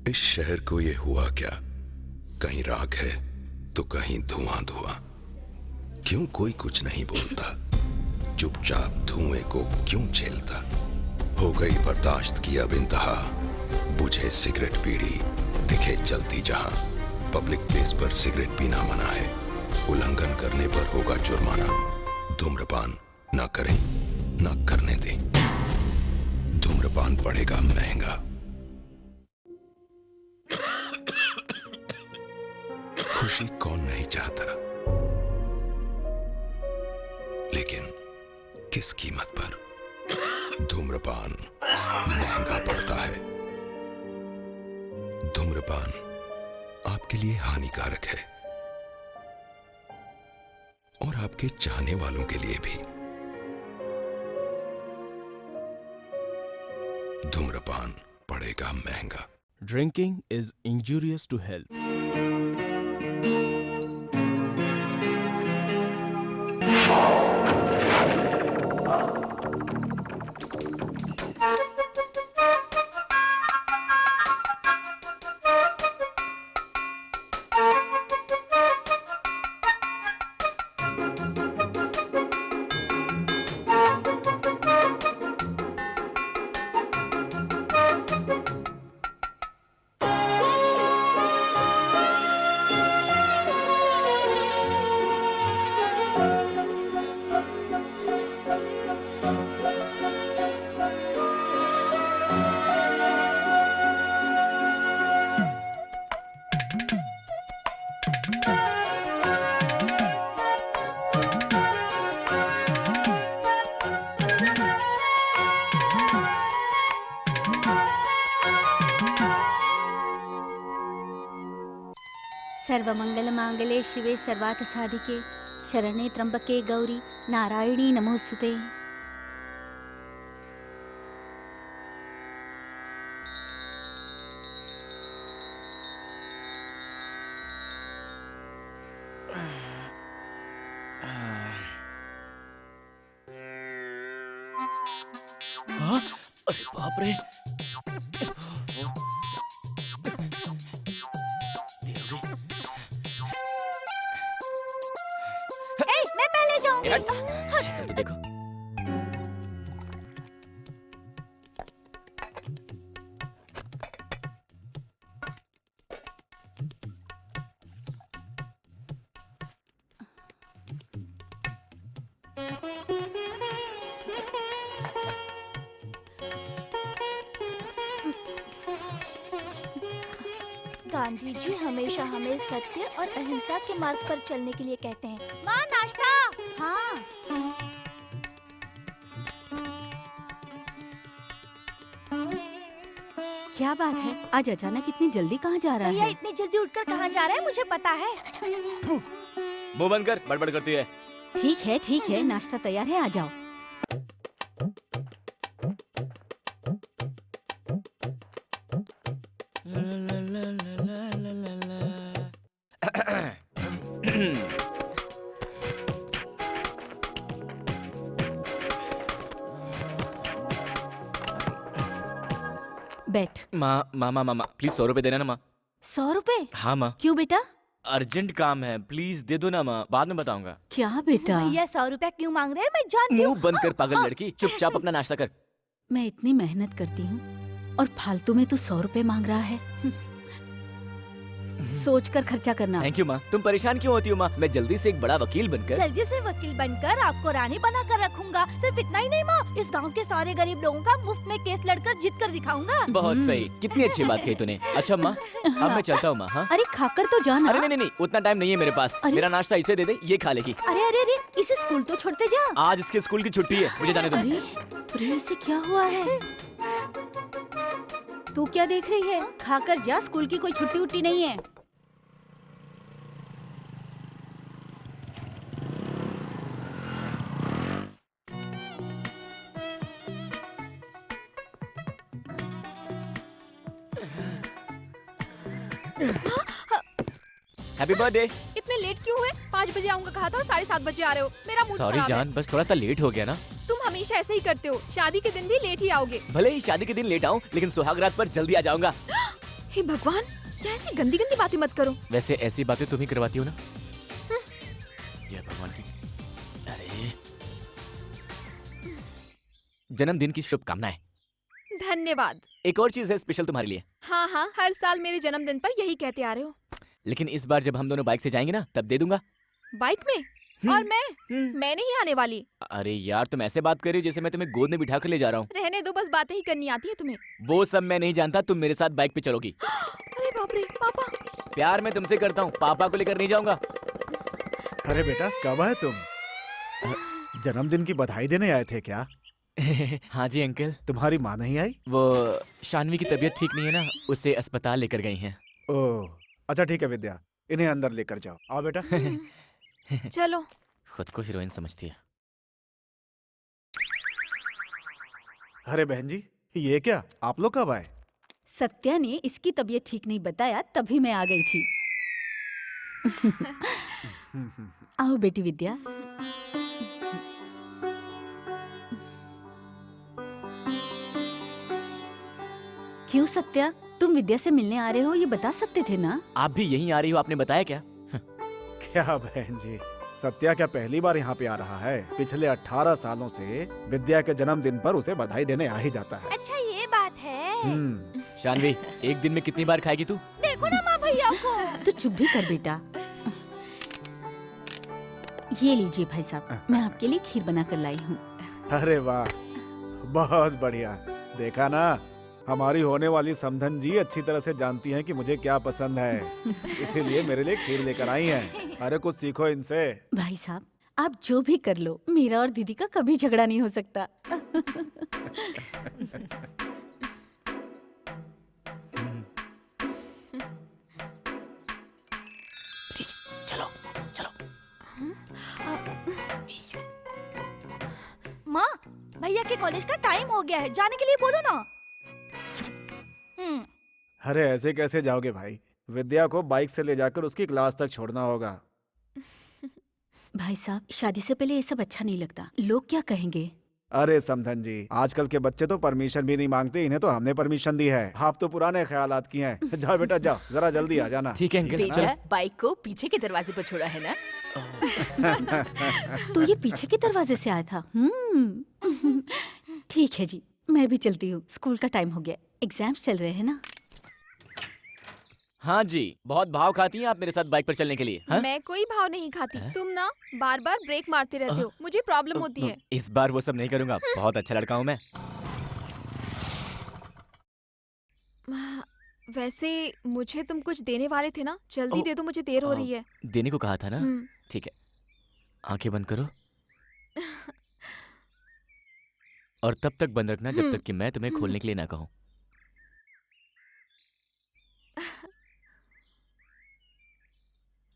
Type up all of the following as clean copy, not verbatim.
इस शहर को ये हुआ क्या? कहीं राख है तो कहीं धुआं धुआं। क्यों कोई कुछ नहीं बोलता? चुपचाप धुएं को क्यों झेलता? हो गई बर्दाश्त की अब इंतहा। बुझे सिगरेट बीड़ी दिखे जलती जहां। पब्लिक प्लेस पर सिगरेट पीना मना है। उल्लंघन करने पर होगा जुर्माना। धूम्रपान ना करें ना करने दें। धूम्रपान पड़ेगा महंगा। खुशी कौन नहीं चाहता, लेकिन किस कीमत पर? धूम्रपान महंगा पड़ता है। धूम्रपान आपके लिए हानिकारक है और आपके चाहने वालों के लिए भी। धूम्रपान पड़ेगा महंगा। Drinking is injurious to health. सर्वमंगलमांगल्ये शिवे सर्वार्थसाधिके शरण्ये त्र्यंबके गौरी नारायणी नमोस्तुते। हाँ? अरे बाप रे! मैं पहले जाऊंगी। शक्ल तो देखो। गांधी जी हमेशा हमें सत्य और अहिंसा के मार्ग पर चलने के लिए कहते हैं। माँ नाश्ता। हाँ। क्या बात है, आज अचानक इतनी जल्दी कहाँ जा रहा है? भैया इतनी जल्दी उठकर कहाँ जा रहा है मुझे पता है। मुंह बंद कर, बड़बड़ करती है। ठीक है, नाश्ता तैयार है, आ जाओ। बैठ। माँ प्लीज 100 रुपए देना ना माँ। 100 रुपए? हाँ माँ। क्यों बेटा? अर्जेंट काम है, प्लीज दे दो ना माँ, बाद में बताऊंगा। क्या बेटा? भैया 100 रुपया क्यों मांग रहे हैं मैं जानती हूँ। मुंह बंद कर पागल लड़की, चुपचाप अपना नाश्ता कर। मैं इतनी मेहनत करती हूँ और फालतू में तू 100 रुपए मांग रहा है। सोच कर खर्चा करना। थैंक यू माँ। तुम परेशान क्यों होती हो माँ? मैं जल्दी से एक बड़ा वकील बनकर जल्दी से वकील बनकर आपको रानी बनाकर रखूंगा। सिर्फ इतना ही नहीं माँ, इस गांव के सारे गरीब लोगों का मुफ्त में केस लड़कर जीत कर दिखाऊंगा। बहुत सही, कितनी अच्छी बात कही तूने। अच्छा माँ, अब मैं चलता हूँ माँ। हाँ? अरे खाकर तो जाना। अरे नहीं, उतना टाइम नहीं है मेरे पास। मेरा नाश्ता इसे दे दे, ये खा लेगी। अरे इसे स्कूल तो छोड़ते जा। आज इसके स्कूल की छुट्टी है, मुझे जाने दो। अरे प्रिय से क्या हुआ है? तू क्या देख रही है? खाकर जा, स्कूल की कोई छुट्टी उट्टी नहीं है। Happy birthday. इतने लेट क्यों हुए? 5 बजे आऊंगा कहा था और 7:30 बजे आ रहे हो। मेरा मूड सॉरी खराब है। जान, बस थोड़ा सा लेट हो गया ना। तुम हमेशा ऐसे ही करते हो, शादी के दिन भी लेट ही आओगे। भले ही शादी के दिन लेट आऊं, लेकिन सुहाग रात पर जल्दी आ जाऊंगा। हे भगवान, क्या ऐसी गंदी गंदी बातें मत करो। वैसे ऐसी बातें तुम ही करवाती हो ना। जय भगवान की। अरे जन्मदिन की शुभकामनाएं। धन्यवाद। एक और चीज है स्पेशल तुम्हारे लिए। हाँ हाँ, हर साल मेरे जन्मदिन पर यही कहते आ रहे हो। लेकिन इस बार जब हम दोनों बाइक से जाएंगे ना तब दे दूंगा। बाइक में? और मैं नहीं आने वाली। अरे यार तुम ऐसे बात कर रही हो जैसे मैं तुम्हें गोद में बिठा कर ले जा रहा हूँ। रहने दो, बस बातें ही करनी आती है तुम्हें। वो सब मैं नहीं जानता, तुम मेरे साथ बाइक पे चलोगी। अरे बाप रे, पापा। प्यार मैं तुमसे करता हूँ, पापा को लेकर नहीं जाऊंगा। अरे बेटा, कब आए तुम? जन्मदिन की बधाई देने आए थे क्या? हाँ जी अंकल। तुम्हारी माँ नहीं आई? वो शानवी की तबीयत ठीक नहीं है ना, उसे अस्पताल लेकर गई हैं। ओह, अच्छा ठीक है विद्या, इन्हें अंदर लेकर जाओ। आओ बेटा। चलो। खुद को हीरोइन समझती है। अरे बहन जी, ये क्या, आप लोग कब आए? सत्या ने इसकी तबीयत ठीक नहीं बताया, तभी मैं आ गई थी। आओ बेटी विद्या। क्यों सत्या, तुम विद्या से मिलने आ रहे हो, ये बता सकते थे ना? आप भी यहीं आ रही हो, आपने बताया क्या? क्या बहन जी, सत्या क्या पहली बार यहाँ पे आ रहा है? पिछले 18 सालों से विद्या के जन्मदिन पर उसे बधाई देने आ ही जाता है। अच्छा ये बात है। शानवी, एक दिन में कितनी बार खाएगी तू? देखो ना माँ भैया को। तो चुप भी कर बेटा। ये लीजिए भाई साहब, मैं आपके लिए खीर बना कर लाई हूँ। अरे वाह, बहुत बढ़िया। देखा ना, हमारी होने वाली समधन जी अच्छी तरह से जानती हैं कि मुझे क्या पसंद है, इसीलिए मेरे लिए खीर लेकर आई हैं। अरे कुछ सीखो इनसे। भाई साहब, आप जो भी कर लो, मेरा और दीदी का कभी झगड़ा नहीं हो सकता। चलो चलो। माँ, भैया के कॉलेज का टाइम हो गया है, जाने के लिए बोलो ना। अरे ऐसे कैसे जाओगे भाई? विद्या को बाइक से ले जाकर उसकी क्लास तक छोड़ना होगा। भाई साहब, शादी से पहले ये सब अच्छा नहीं लगता, लोग क्या कहेंगे? अरे समधन जी, आजकल के बच्चे तो परमिशन भी नहीं मांगते, इन्हें तो हमने परमिशन दी है। आप तो पुराने ख्यालात की हैं। जाओ बेटा जाओ, जरा जल्दी आ जाना। ठीक है अंकल। बेटा, बाइक को पीछे के दरवाजे पर छोड़ा है ना? तो ये पीछे के दरवाजे से आया था। ठीक है जी, मैं भी चलती हूँ, स्कूल का टाइम हो गया, एग्जाम्स चल रहे हैं ना। हाँ जी, बहुत भाव खाती हैं आप मेरे साथ बाइक पर चलने के लिए। हाँ? मैं कोई भाव नहीं खाती। तुम ना बार बार ब्रेक मारते रहते हो, मुझे प्रॉब्लम होती है। इस बार वो सब नहीं करूँगा, बहुत अच्छा लड़का हूँ मैं। वैसे मुझे तुम कुछ देने वाले थे ना, जल्दी दे दो, मुझे देर हो रही है। देने को कहा था ना? ठीक है, आंखें बंद करो और तब तक बंद रखना जब तक कि मैं तुम्हें खोलने के लिए ना कहूँ।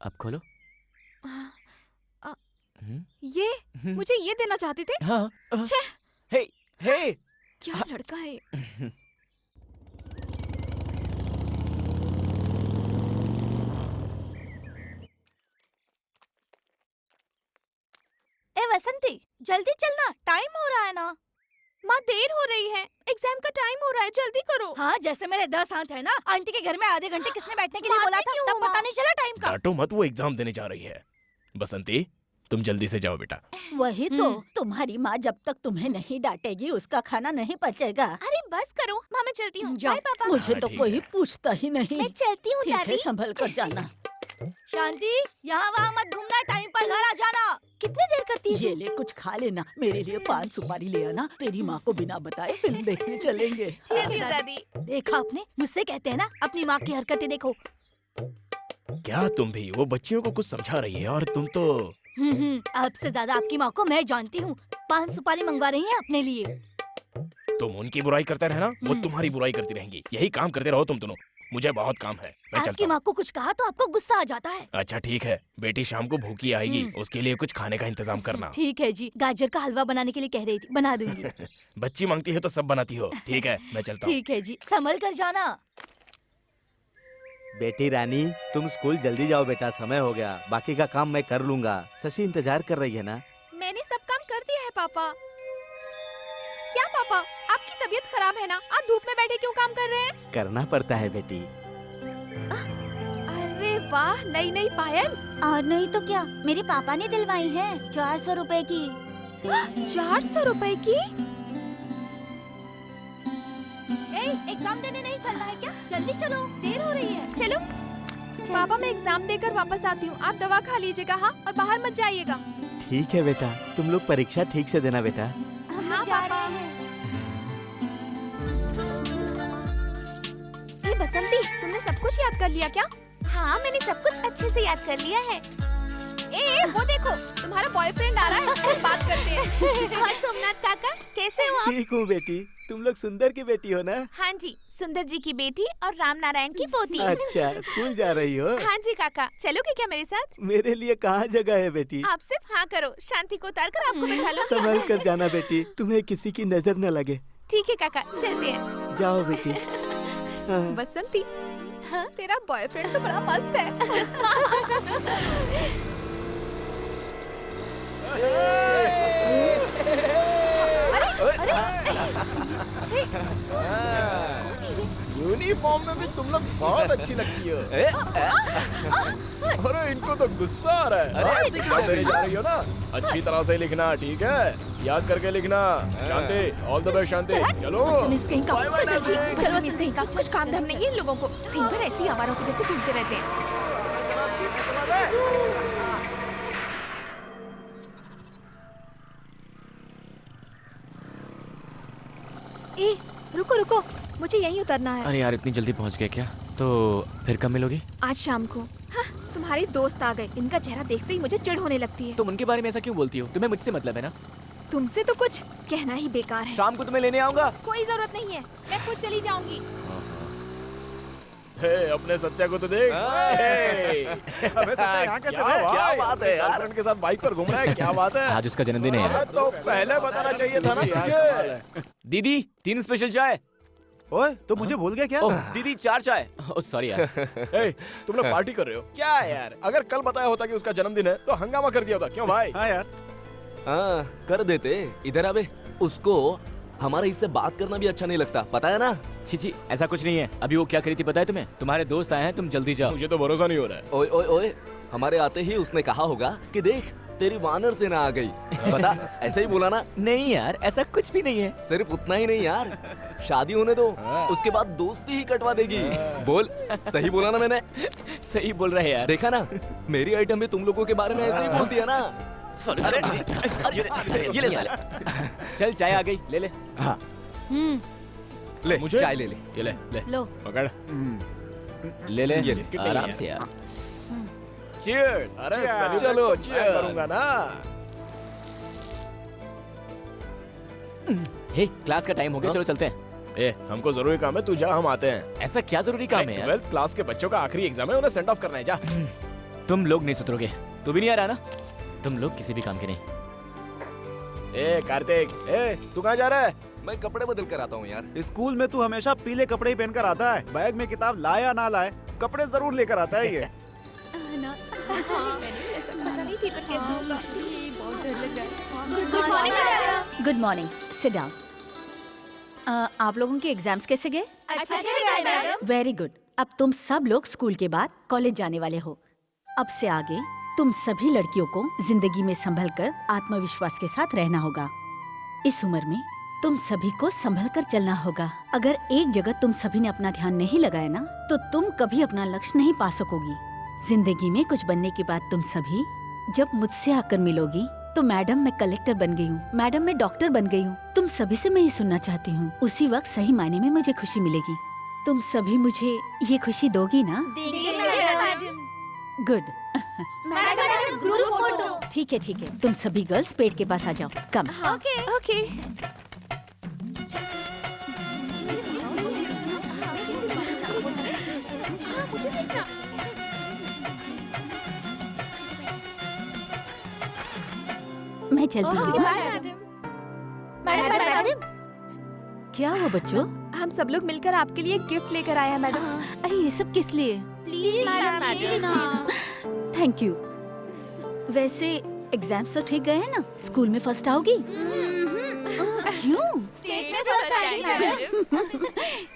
अब खोलो। ये मुझे ये देना चाहते थे? हाँ। छे! हे, हे! क्या लड़का है? ए वसंती, जल्दी चलना, टाइम हो रहा है ना। माँ देर हो रही है, एग्जाम का टाइम हो रहा है, जल्दी करो। हाँ, जैसे मेरे 10 हाथ है ना। आंटी के घर में आधे घंटे किसने बैठने के लिए बोला था, क्यों, तब माँ? पता नहीं चला टाइम का। डांटो मत, वो एग्जाम देने जा रही है। बसंती, तुम जल्दी से जाओ बेटा। वही तो, तुम्हारी माँ जब तक तुम्हें नहीं डांटेगी उसका खाना नहीं पचेगा। अरे बस करो, माँ मैं चलती हूँ। जाओ। बाय पापा। मुझे हाँ, तो ठीक कोई है। पूछता ही नहीं। मैं चलती हूँ ठीक है, दादी। संभल कर जाना। शांति, यहाँ वहाँ मत घूमना, टाइम पर घर आ जाना। कितनी देर करती है ये ले, कुछ खा लेना, मेरे लिए 5 सुपारी ले आना। तेरी माँ को बिना बताए फिल्म देखने चलेंगे। ठीक है दादी। देखा आपने, मुझसे कहते हैं ना, अपनी माँ की हरकतें देखो। क्या तुम भी, वो बच्चियों को कुछ समझा रही है और तुम तो। आपसे ज्यादा आपकी माँ को मैं जानती हूँ। 5 सुपारी मंगवा रही है अपने लिए। तुम उनकी बुराई करते रहना, वो तुम्हारी बुराई करती रहेंगी। यही काम करते रहो तुम दोनों। मुझे बहुत काम है, मैं आपकी चलता हूँ। माँ को कुछ कहा तो आपको गुस्सा आ जाता है। अच्छा ठीक है, बेटी शाम को भूखी आएगी, उसके लिए कुछ खाने का इंतजाम करना। ठीक है जी, गाजर का हलवा बनाने के लिए कह रही थी, बना दूंगी। बच्ची मांगती है तो सब बनाती हो। ठीक है, मैं चलता हूँ। ठीक है जी, संभल कर जाना। बेटी रानी, तुम स्कूल जल्दी जाओ बेटा, समय हो गया। बाकी का काम मैं कर लूंगा। शशि इंतजार कर रही है ना? मैंने सब काम कर दिया है पापा। क्या पापा, आपकी तबीयत खराब है ना? आप धूप में बैठे क्यों काम कर रहे हैं? करना पड़ता है बेटी, वाह, नई नई पायल। और नहीं तो क्या, मेरे पापा ने दिलवाई है 400 रुपए की। 400 रुपए की? एग्जाम देने नहीं चलना है क्या? जल्दी चलो, देर हो रही है। चलो पापा, मैं एग्जाम देकर वापस आती हूँ। आप दवा खा लीजिएगा, हाँ, और बाहर मत जाइएगा। ठीक है बेटा, तुम लोग परीक्षा ठीक से देना बेटा। हम जा रहे हैं। ये बसंती, तुमने सब कुछ याद कर लिया क्या? हाँ, मैंने सब कुछ अच्छे से याद कर लिया है। ए, वो देखो, तुम्हारा बॉयफ्रेंड आ रहा है, उससे बात करते हैं। और सोमनाथ काका, कैसे हो आप? ठीक हूँ बेटी, तुम लोग सुंदर की बेटी हो ना? हाँ जी, सुंदर जी की बेटी और राम नारायण की पोती। अच्छा, स्कूल जा रही हो? हाँ जी काका, चलोगे क्या मेरे साथ? मेरे लिए कहाँ जगह है बेटी? आप सिर्फ हाँ करो, शांति को उतार कर आपको बैठा लो। संभल कर जाना बेटी, तुम्हें किसी की नजर न लगे। ठीक है काका, चलते हैं। जाओ बेटी। हाँ। बसंती, हाँ, तेरा बॉयफ्रेंड तो बड़ा मस्त है। यूनिफॉर्म में भी तुम लोग बहुत अच्छी लगती हो। अरे इनको तो गुस्सा आ रहा है। अरे एग्जाम देने जा रही हो ना, अच्छी तरह से लिखना, ठीक है? याद करके लिखना। शांति, ऑल द बेस्ट शांति। चलो मिस कहीं का, चलो मिस कहीं का, कुछ काम धाम नहीं है इन लोगों को। दिन भर ऐसी आवारों के जैसे घूमते रहते हैं। ए, रुको रुको, मुझे यहीं उतरना है। अरे यार, इतनी जल्दी पहुंच गए क्या? तो फिर कब मिलोगे? आज शाम को। हाँ, तुम्हारे दोस्त आ गए। इनका चेहरा देखते ही मुझे चिढ़ होने लगती है। तुम उनके बारे में ऐसा क्यों बोलती हो? तुम्हें मुझसे मतलब है ना? तुमसे तो कुछ कहना ही बेकार है। शाम को तुम्हें लेने आऊंगा। कोई जरूरत नहीं है, मैं खुद चली जाऊंगी। हे, अपने सत्या को तो देख। अबे सत्या, यहाँ कैसे गए? क्या बात है यार, गर्लफ्रेंड के साथ बाइक पर घूम रहा है, क्या बात है? आज उसका जन्मदिन है यार। तो पहले बताना चाहिए था ना तुझे। दीदी 3 स्पेशल चाय। ओए, तो मुझे भूल गया क्या? ओह दीदी 4 चाय। ओह सॉरी यार। हे, तुम लोग पार्टी कर रहे हो क्या यार? अगर कल बताया होता कि उसका जन्मदिन है तो हंगामा कर दिया होता, क्यों भाई? हाँ यार। हाँ, कर देते। इधर आबे, उसको हमारे इससे बात करना भी अच्छा नहीं लगता, पता है ना? छी, ऐसा कुछ नहीं है। अभी वो क्या करी थी पता है तुम्हें? तुम्हारे दोस्त आए हैं, तुम जल्दी जाओ। मुझे तो भरोसा नहीं हो रहा है। ओए ओए ओए, हमारे आते ही उसने कहा होगा कि देख तेरी वानर सेना आ गई। पता, ऐसे ही बोला ना? नहीं यार, ऐसा कुछ भी नहीं है। सिर्फ उतना ही नहीं यार, शादी होने दो, उसके बाद दोस्ती ही कटवा देगी। बोल, सही बोला ना मैंने? सही बोल रहे यार। देखा ना, मेरी आइटम भी तुम लोगों के बारे में ऐसे ही बोलती है ना? अरे ये ले साले। चल चाय आ गई, ले ले। हाँ, ले मुझे? चाय ले ले। ये ले ले लो। पकड़। ले ले ये बिस्किट नहीं आराम है। से यार। चीयर्स। अरे Cheers. चलो, Cheers. cheers करूंगा ना। हे, क्लास का टाइम हो गया, चलो चलते हैं। ए, हमको जरूरी काम है, तू जा, हम आते हैं। ऐसा क्या जरूरी काम है यार? 12th क्लास के बच्चों का आखिरी एग्जाम है, उन्हें सेंड ऑफ करना है, जा। तुम लोग नहीं सुधरोगे। तू भी नहीं आ रहा ना? तुम लोग किसी भी काम के नहीं। ए कार्तिक, ए तू कहाँ जा रहा है? मैं कपड़े बदल कर आता हूँ यार। स्कूल में तू हमेशा पीले कपड़े ही पहनकर आता है। बैग में किताब लाए या ना लाए, कपड़े जरूर लेकर आता है ये। पता नहीं पेपर कैसे होगा। बहुत डर लग रहा है। Good morning, sit down. आप लोगों के एग्जाम्स कैसे गए? अच्छा मैडम। Very good. अब तुम सब लोग स्कूल के बाद कॉलेज जाने वाले हो। अब से आगे तुम सभी लड़कियों को जिंदगी में संभल कर आत्मविश्वास के साथ रहना होगा। इस उम्र में तुम सभी को संभल कर चलना होगा। अगर एक जगह तुम सभी ने अपना ध्यान नहीं लगाया ना, तो तुम कभी अपना लक्ष्य नहीं पा सकोगी। जिंदगी में कुछ बनने के बाद तुम सभी जब मुझसे आकर मिलोगी तो मैडम मैं कलेक्टर बन गई हूँ, मैडम मैं डॉक्टर बन गई हूँ, तुम सभी से मैं ये सुनना चाहती हूँ। उसी वक्त सही मायने में मुझे खुशी मिलेगी। तुम सभी मुझे ये खुशी दोगी ना? गुड। Madam group photo. ठीक है, तुम सभी गर्ल्स पेड़ के पास आ जाओ। कम। Okay okay. मैं चलती हूँ। मैडम क्या हुआ बच्चों? हम सब लोग मिलकर आपके लिए गिफ्ट लेकर आए हैं मैडम। अरे ये सब किस लिए? Please madam. Thank you. वैसे एग्जाम्स तो ठीक गए हैं ना? स्कूल में फर्स्ट आओगी? क्यों? स्टेट में फर्स्ट आई मैडम।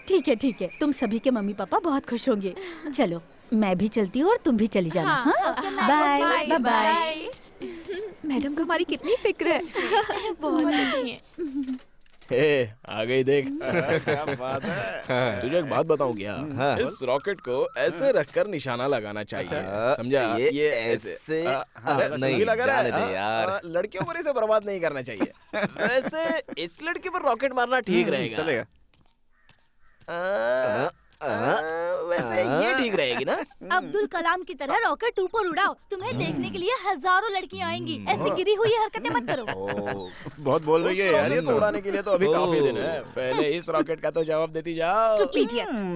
ठीक ठीक है, तुम सभी के मम्मी पापा बहुत खुश होंगे। चलो मैं भी चलती हूँ और तुम भी चली जाना। हाँ? Bye bye bye. मैडम को हमारी कितनी फिक्र है। बहुत अच्छी है। हे, आ गई देख। क्या बात है। तुझे एक बात बताऊं क्या? इस रॉकेट को ऐसे रखकर निशाना लगाना चाहिए, समझा? ये ऐसे नहीं, लगा रहा है। जाने दे यार। लड़कियों पर इसे बर्बाद नहीं करना चाहिए। वैसे इस लड़के पर रॉकेट मारना ठीक रहेगा। चलेगा। वैसे ये ठीक रहेगी ना? अब्दुल कलाम की तरह रॉकेट ऊपर उड़ाओ, तुम्हें देखने के लिए हजारों लड़कियां आएंगी। ऐसी गिरी हुई हरकतें मत करो। बहुत बोल रही है यार ये रॉकेट को तो। उड़ाने के लिए तो अभी काफी दिन है। पहले इस रॉकेट का तो जवाब देती जाओ।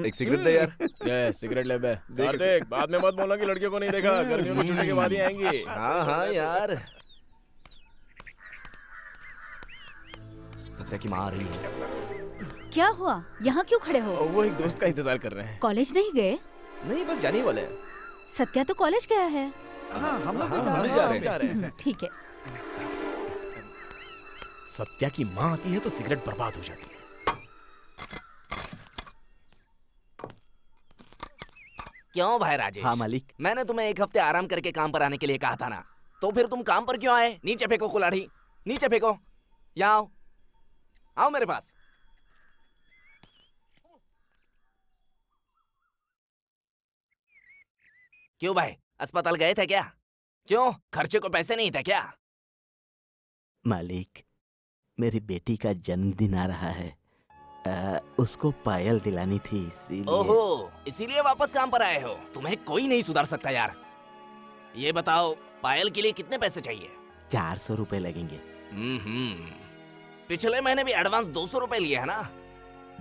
एक सिगरेट दे यार। ये सिगरेट ले बे। कार्तिक, बाद में मत बोलना कि लड़कियों को नहीं देखा। गर्मियों की छुट्टी के बाद ही आएंगी। हाँ हाँ यार। सत्या की माँ आ रही है। क्या हुआ? यहाँ क्यों खड़े हो? वो एक दोस्त का इंतजार कर रहे हैं। कॉलेज नहीं गए? नहीं, बस जाने ही वाले हैं। सत्या तो कॉलेज गया है। हाँ हम लोग हम भी जा रहे हैं। ठीक है। सत्या की माँ आती है तो सिगरेट बर्बाद हो जाती है। क्यों भाई राजेश? हाँ मालिक। मैंने तुम्हें एक हफ्ते आराम करके काम पर आने के लिए कहा था ना, तो फिर तुम काम पर क्यों आए? नीचे फेंको कुल्हाड़ी, नीचे फेंको। यहाँ आओ, आओ मेरे पास। क्यों भाई, अस्पताल गए थे क्या? क्यों, खर्चे को पैसे नहीं थे क्या? मालिक, मेरी बेटी का जन्मदिन आ रहा है। उसको पायल दिलानी थी, इसीलिए। ओहो, इसीलिए वापस काम पर आए हो। तुम्हें कोई नहीं सुधार सकता यार। ये बताओ, पायल के लिए कितने पैसे चाहिए? 400 रुपए लगेंगे। पिछले महीने भी एडवांस 200 रुपए लिए है ना?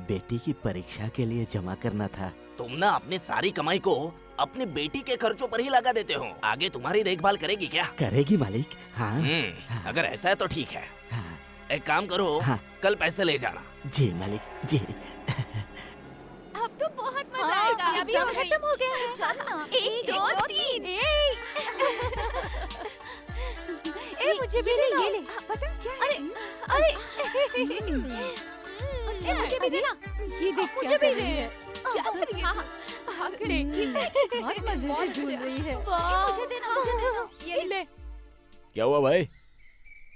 बेटी की परीक्षा के लिए जमा करना था। तुम ना अपनी सारी कमाई को अपनी बेटी के खर्चों पर ही लगा देते हो। आगे तुम्हारी देखभाल करेगी क्या? करेगी मालिक। हाँ। अगर ऐसा है तो ठीक है। हाँ। एक काम करो, हाँ। कल पैसे ले जाना। जी मालिक जी। अब तो बहुत मजा आएगा। एग्जाम खत्म हो गया है। चल ना। 1 2 3। ए मुझे भी ले। ये ले। पता क्या? अरे मुझे भी देना। ये देख मुझे भी दे। क्या कर रही है? बहुत मजे से झूल रही है। मुझे देना। ये ले। क्या हुआ भाई?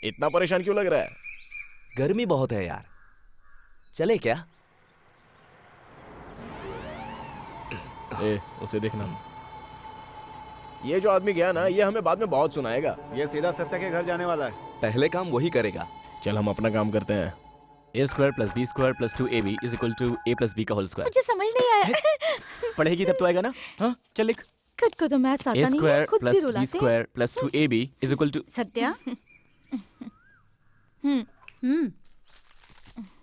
इतना परेशान क्यों लग रहा है? गर्मी बहुत है यार, चले क्या? उसे देखना। ये जो आदमी गया ना, ये हमें बाद में बहुत सुनाएगा। ये सीधा सत्या के घर जाने वाला है। पहले काम वही करेगा। चल हम अपना काम करते हैं। a² + b² + 2ab = a + b का होल स्क्वायर। मुझे समझ नहीं आया। पढ़ेगी तब तो आएगा ना? हाँ चल लिख। खुद को तो मैथ्स आता नहीं है, a² खुद से + रुलाते हैं। b² + 2ab = Satya.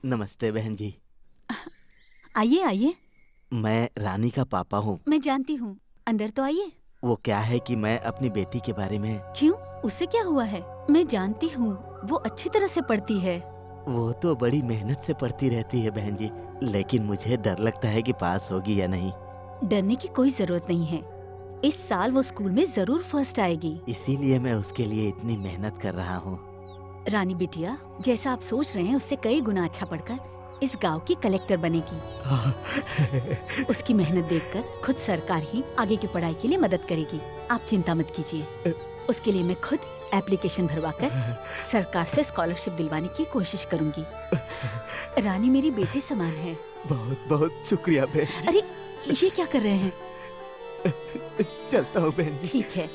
नमस्ते बहन जी। आइए आइए। मैं रानी का पापा हूँ। मैं जानती हूँ, अंदर तो आइए। वो क्या है कि मैं अपनी बेटी के बारे में। क्यों, उससे क्या हुआ है? मैं जानती हूँ, वो अच्छी तरह से पढ़ती है। वो तो बड़ी मेहनत से पढ़ती रहती है बहन जी, लेकिन मुझे डर लगता है कि पास होगी या नहीं। डरने की कोई जरूरत नहीं है। इस साल वो स्कूल में जरूर फर्स्ट आएगी। इसीलिए मैं उसके लिए इतनी मेहनत कर रहा हूँ। रानी बिटिया, जैसा आप सोच रहे हैं उससे कई गुना अच्छा पढ़कर इस गांव की कलेक्टर बनेगी। उसकी मेहनत देखकर खुद सरकार ही आगे की पढ़ाई के लिए मदद करेगी। आप चिंता मत कीजिए। उसके लिए मैं खुद एप्लीकेशन भरवाकर सरकार से स्कॉलरशिप दिलवाने की कोशिश करूंगी। रानी मेरी बेटी समान है। बहुत बहुत शुक्रिया बहन जी। अरे ये क्या कर रहे हैं? चलता हूँ बहन जी। ठीक है।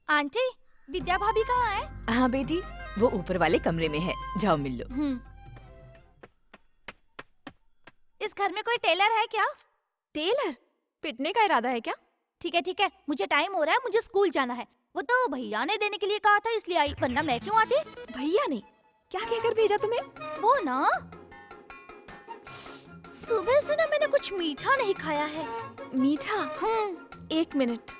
आंटी, विद्या भाभी कहाँ है? हाँ बेटी, वो ऊपर वाले कमरे में है, जाओ मिल लो। इस घर में कोई टेलर है क्या? टेलर? पिटने का इरादा है क्या? ठीक है, मुझे टाइम हो रहा है, मुझे स्कूल जाना है। वो तो भैया ने देने के लिए कहा था इसलिए आई, वरना मैं क्यों आती? भैया ने क्या कहकर भेजा तुम्हें? वो ना, सुबह से ना मैंने कुछ मीठा नहीं खाया है। मीठा? 1 मिनट।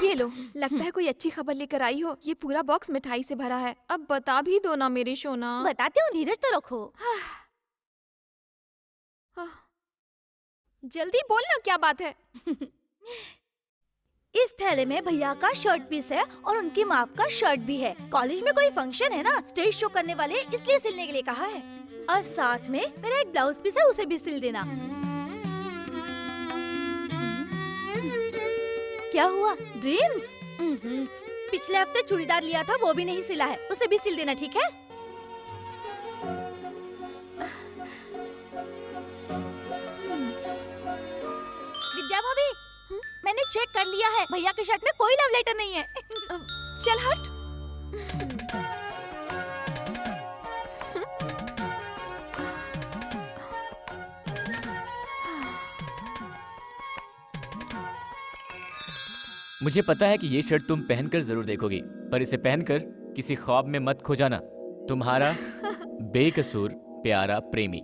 ये लो, लगता है कोई अच्छी खबर लेकर आई हो। ये पूरा बॉक्स मिठाई से भरा है। अब बता भी दो ना मेरी सोना। बताती हूँ, धीरज तो रखो। जल्दी बोल ना, क्या बात है? इस थैले में भैया का शर्ट पीस है और उनकी माँ का शर्ट भी है। कॉलेज में कोई फंक्शन है ना, स्टेज शो करने वाले, इसलिए सिलने के लिए कहा है। और साथ में मेरा एक ब्लाउज पीस है, उसे भी सिल देना। क्या हुआ? ड्रीम्स? पिछले हफ्ते चूड़ीदार लिया था, वो भी नहीं सिला है, उसे भी सिल देना, ठीक है? विद्या भाभी, मैंने चेक कर लिया है, भैया के शर्ट में कोई लव लेटर नहीं है। चल हट। मुझे पता है कि ये शर्ट तुम पहनकर जरूर देखोगी, पर इसे पहनकर किसी ख्वाब में मत खो जाना। तुम्हारा बेकसूर प्यारा प्रेमी।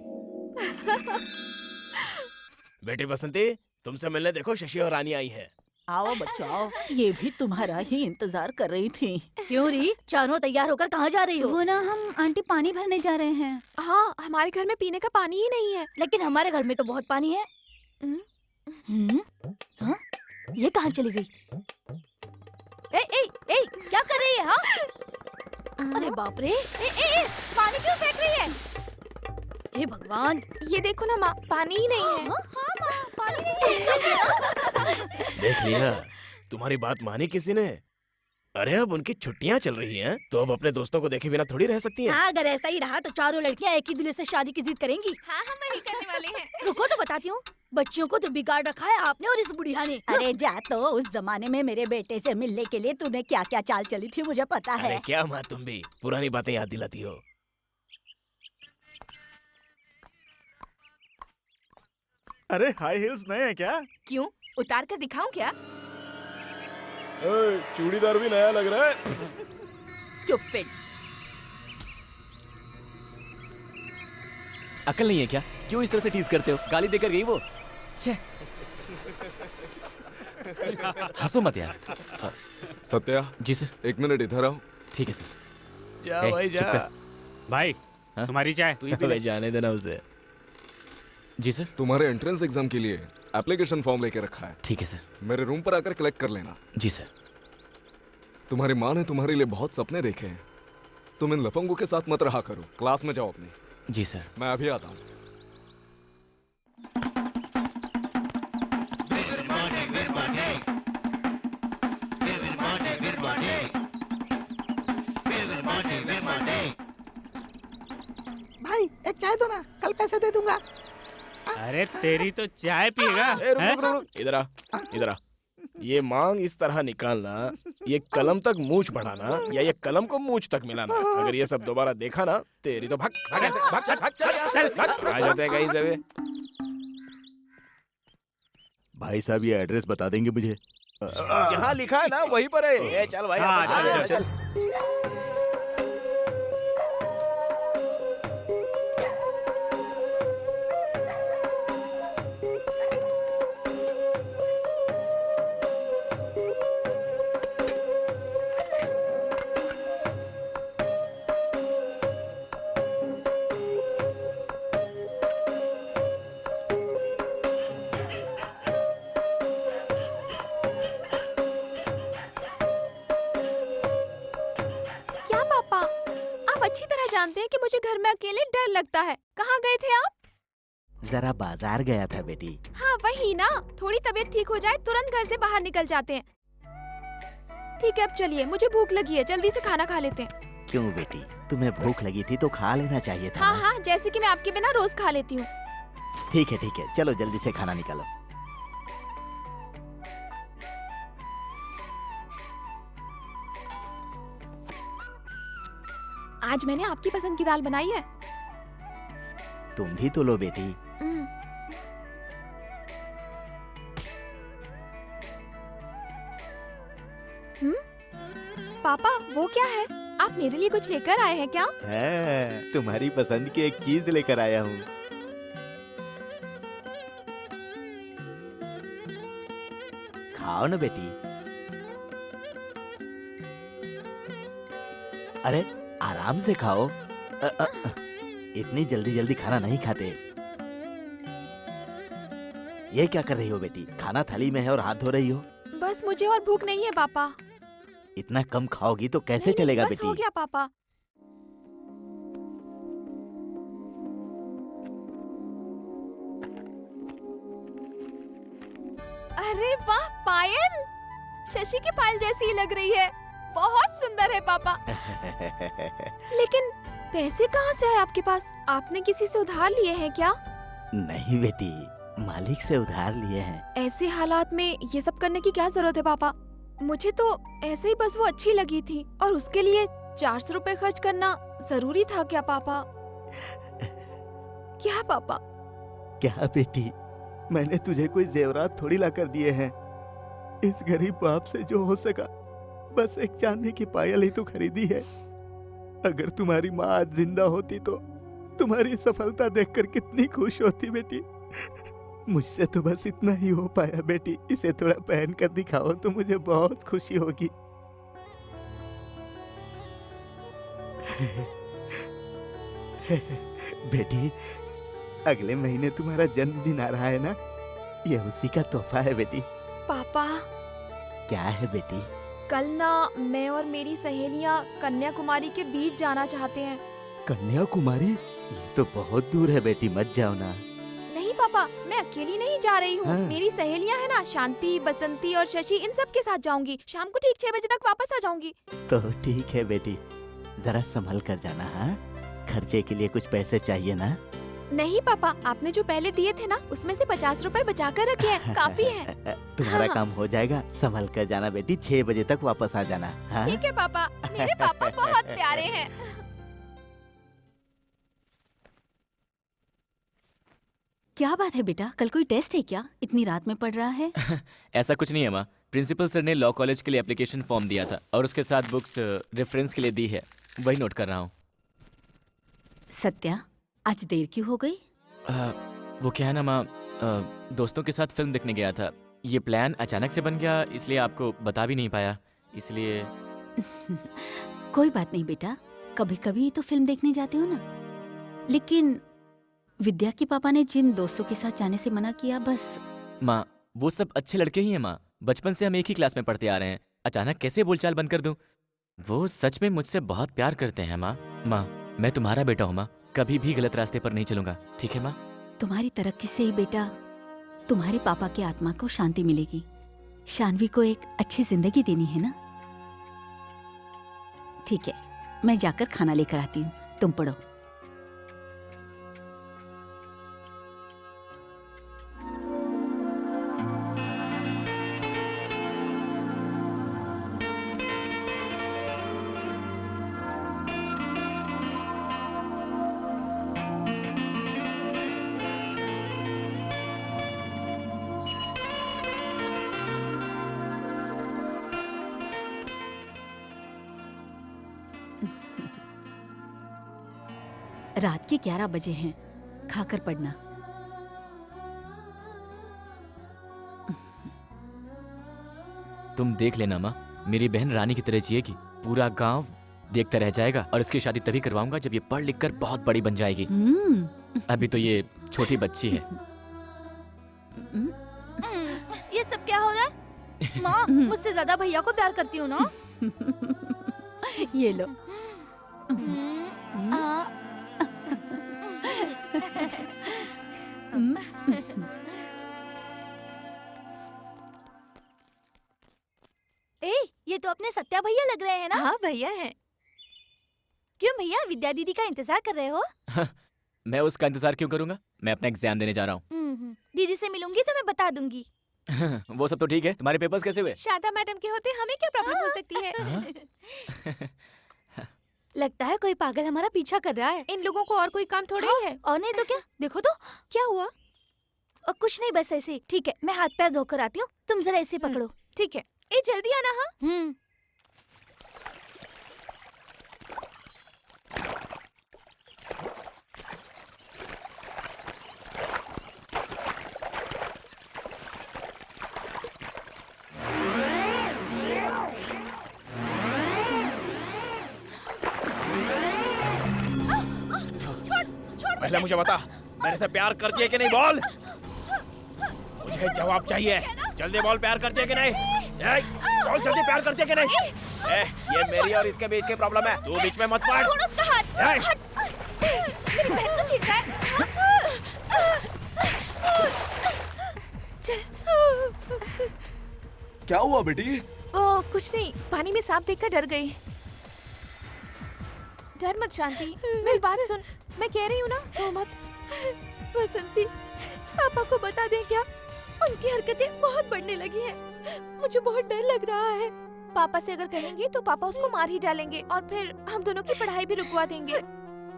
बेटी बसंती, तुमसे मिलने देखो शशि और रानी आई है। आओ बच्चों आओ, ये भी तुम्हारा ही इंतजार कर रही थी। क्यों री, चारों तैयार होकर कहाँ जा रही हो? वो ना, हम आंटी पानी भरने जा रहे हैं। हाँ, हमारे घर में पीने का पानी ही नहीं है। लेकिन हमारे घर में तो बहुत पानी है। हाँ? ये कहाँ चली गई? ए, ए, ए, क्या कर रही है? हाँ? अरे बाप रे! ए, ए, ए, पानी क्यों फेंक रही है? हे भगवान! ये देखो ना माँ, पानी ही नहीं है। हाँ माँ, पानी नहीं है। देख लिया, तुम्हारी बात मानी किसी ने? अरे अब उनकी छुट्टियां चल रही हैं, तो अब अपने दोस्तों को देखे बिना थोड़ी रह सकती हैं। हाँ, अगर ऐसा ही रहा तो चारों लड़कियां एक ही दूल्हे से शादी की जिद करेंगी। हाँ, हम वही करने वाले हैं। रुको तो बताती हूँ। बच्चियों को तो बिगाड़ रखा है आपने और इस बुढ़िया ने। अरे जा तो, उस जमाने में मेरे बेटे से मिलने के लिए तूने क्या क्या चाल चली थी मुझे पता है। अरे क्या माँ, तुम भी पुरानी बातें याद दिलाती हो। अरे हाई हील्स नए हैं क्या? क्यों, उतार कर दिखाऊं क्या? चूड़ीदार भी नया लग रहा है। Stupid। अकल नहीं है क्या? क्यों इस तरह से टीज करते हो? गाली देकर गई वो। हंसो मत यार। सत्या जी सर। 1 मिनट इधर आओ। ठीक है सर। जा ए, भाई चुप जा। कर। भाई हाँ? तुम्हारी चाय। तू ही पी, जाने देना उसे। जी सर। तुम्हारे एंट्रेंस एग्जाम के लिए एप्लीकेशन फॉर्म लेके रखा है, ठीक है सर। मेरे रूम पर आकर कलेक्ट कर लेना। जी सर। तुम्हारी माँ ने तुम्हारे लिए बहुत सपने देखे हैं, तुम इन लफंगों के साथ मत रहा करो। क्लास में जाओ अपनी। जी सर। मैं अभी आता हूँ। भाई एक चाय दो ना, कल पैसे दे दूंगा। अरे तेरी तो चाय पिएगा। रुक रुक रुक, इधर आ, इधर आ। ये मांग इस तरह निकालना, ये कलम तक मूंछ बढ़ाना, या ये कलम को मूंछ तक मिलाना। अगर ये सब दोबारा देखा ना, तेरी तो भाग भाग ऐसे, भाग चल, भाग चल यहाँ से, भाग। आ जाते हैं कहीं से भी। भाई साहब ये एड्रेस बता देंगे मुझे? जहाँ लिखा है ना वहीं पर है। ए, चल भाई, हाँ, चल, चल, चल। क्या पापा, आप अच्छी तरह जानते हैं कि मुझे घर में अकेले डर लगता है। कहाँ गए थे आप? जरा बाजार गया था बेटी। हाँ वही ना, थोड़ी तबीयत ठीक हो जाए तुरंत घर से बाहर निकल जाते हैं। ठीक है अब चलिए, मुझे भूख लगी है, जल्दी से खाना खा लेते हैं। क्यों बेटी, तुम्हें भूख लगी थी तो खा लेना चाहिए था हाँ ना। हाँ, जैसे कि मैं आपके बिना रोज खा लेती हूँ। ठीक है, चलो जल्दी से खाना निकालो। आज मैंने आपकी पसंद की दाल बनाई है। तुम भी तो लो बेटी। पापा वो क्या है? आप मेरे लिए कुछ लेकर आए हैं क्या? है, तुम्हारी पसंद की एक चीज लेकर आया हूँ। खाओ ना बेटी। अरे आराम से खाओ। इतनी जल्दी जल्दी खाना नहीं खाते। ये क्या कर रही हो बेटी? खाना थाली में है और हाथ धो रही हो। बस मुझे और भूख नहीं है पापा। इतना कम खाओगी तो कैसे नहीं, चलेगा बस बेटी? हो गया पापा। अरे वाह पायल, शशि की पायल जैसी ही लग रही है। बहुत सुंदर है पापा। लेकिन पैसे कहाँ से आए आपके पास? आपने किसी से उधार लिए हैं क्या? नहीं बेटी, मालिक से उधार लिए हैं। ऐसे हालात में ये सब करने की क्या जरूरत है पापा? मुझे तो ऐसे ही बस वो अच्छी लगी थी और उसके लिए 400 रुपए खर्च करना जरूरी था क्या पापा? क्या पापा? क्या बेटी, मैंने तुझे कोई जेवरात थोड़ी ला कर दिए हैं। इस गरीब बाप से जो हो सका बस एक चांदी की पायल ही तो खरीदी है। अगर तुम्हारी माँ आज जिंदा होती तो तुम्हारी सफलता देखकर कितनी खुश होती बेटी। मुझसे तो बस इतना ही हो पाया बेटी। इसे थोड़ा पहन कर दिखाओ तो मुझे बहुत खुशी होगी। बेटी, अगले महीने तुम्हारा जन्मदिन आ रहा है ना? यह उसी का तोहफा है बेटी। पापा क्या है बेटी? कल ना मैं और मेरी सहेलियां कन्याकुमारी के बीच जाना चाहते हैं। कन्याकुमारी? ये तो बहुत दूर है बेटी, मत जाओ ना। नहीं पापा, मैं अकेली नहीं जा रही हूँ। हाँ। मेरी सहेलियां है ना, शांति, बसंती और शशि, इन सब के साथ जाऊंगी। शाम को ठीक 6 बजे तक वापस आ जाऊंगी। तो ठीक है बेटी, जरा संभल कर जाना। हाँ, खर्चे के लिए कुछ पैसे चाहिए ना? नहीं पापा, आपने जो पहले दिए थे ना उसमें से 50 रुपए बचा कर रखे हैं, काफी है। तुम्हारा हाँ। काम हो जाएगा। संभल कर जाना बेटी, 6 बजे तक वापस आ जाना। हाँ? ठीक है पापा, मेरे पापा बहुत प्यारे हैं। क्या बात है बेटा, कल कोई टेस्ट है क्या? इतनी रात में पढ़ रहा है? ऐसा कुछ नहीं है माँ। प्रिंसिपल सर ने लॉ कॉलेज के लिए एप्लीकेशन फॉर्म दिया था और उसके साथ बुक्स रेफरेंस के लिए दी है, वही नोट कर रहा हूँ। सत्या, आज देर क्यों हो गई? वो क्या है ना माँ, दोस्तों के साथ फिल्म देखने गया था। ये प्लान अचानक से बन गया, इसलिए आपको बता भी नहीं पाया, इसलिए। कोई बात नहीं बेटा, कभी कभी तो फिल्म देखने जाते हो ना। लेकिन विद्या के पापा ने जिन दोस्तों के साथ जाने से मना किया, बस। माँ, वो सब अच्छे लड़के ही हैं माँ। बचपन से हम एक ही क्लास में पढ़ते आ रहे हैं, अचानक कैसे बोलचाल बंद कर दूं? वो सच में मुझसे बहुत प्यार करते हैं माँ। माँ, मैं तुम्हारा बेटा हूँ माँ, कभी भी गलत रास्ते पर नहीं चलूंगा, ठीक है माँ? तुम्हारी तरक्की से ही बेटा तुम्हारे पापा की आत्मा को शांति मिलेगी। शानवी को एक अच्छी जिंदगी देनी है ना। ठीक है, मैं जाकर खाना लेकर आती हूँ, तुम पढ़ो। रात के 11 बजे हैं, खाकर पढ़ना। तुम देख लेना माँ, मेरी बहन रानी की तरह जिएगी, पूरा गांव देखता रह जाएगा। और इसकी शादी तभी करवाऊंगा जब ये पढ़ लिख कर बहुत बड़ी बन जाएगी। अभी तो ये छोटी बच्ची है। ये सब क्या हो रहा है? माँ, मुझसे ज्यादा भैया को प्यार करती हूँ ना। ये लो। ए, ये तो अपने सत्या भैया लग रहे हैं ना? हाँ भैया हैं। क्यों भैया, विद्या दीदी का इंतजार कर रहे हो? मैं उसका इंतजार क्यों करूंगा? मैं अपना एग्जाम देने जा रहा हूँ। दीदी से मिलूंगी तो मैं बता दूंगी। वो सब तो ठीक है, तुम्हारे पेपर्स कैसे हुए? शारदा मैडम के होते हमें क्या प्रॉब्लम हो सकती है? लगता है कोई पागल हमारा पीछा कर रहा है। इन लोगों को और कोई काम थोड़ी है। और नहीं तो क्या, देखो तो क्या हुआ? और कुछ नहीं, बस ऐसे। ठीक है, मैं हाथ पैर धोकर आती हूँ, तुम जरा ऐसे पकड़ो। ठीक है, ए जल्दी आना। हाँ। पहले मुझे बता, मैंने से प्यार करती है कि नहीं, बोल। मुझे जवाब चाहिए। जल्दी बोल, प्यार करती है कि नहीं? बोल जल्दी, प्यार करती है कि नहीं? ये मेरी और इसके बीच की प्रॉब्लम है, तू बीच में मत पड़। छोड़ उसका हाथ। हट। मेरी बहन को छींटा है। क्या हुआ बेटी? ओ कुछ नहीं, पानी में सांप देखकर डर गई। डर मत शांति, मेरी बात सुन, मैं कह रही हूँ ना, रो मत। बसंती, पापा को बता दें क्या? उनकी हरकतें बहुत बढ़ने लगी हैं। मुझे बहुत डर लग रहा है। पापा से अगर कहेंगे तो पापा उसको मार ही डालेंगे और फिर हम दोनों की पढ़ाई भी रुकवा देंगे।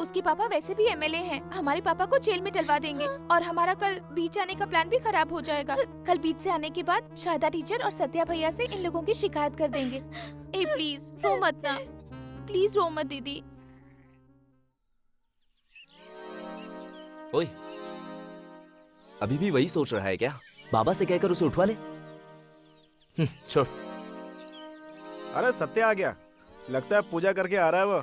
उसके पापा वैसे भी एमएलए हैं, हमारे पापा को जेल में डलवा देंगे और हमारा कल बीच आने का प्लान भी खराब हो जाएगा। कल बीच से आने के बाद शारदा टीचर और सत्या भैया से इन लोगों की शिकायत कर देंगे। ए प्लीज रो मत ना, प्लीज रो मत दीदी। ओए, अभी भी वही सोच रहा है क्या? बाबा से कहकर उसे उठवा ले। छोड़। अरे सत्य आ गया, लगता है पूजा करके आ रहा है वो।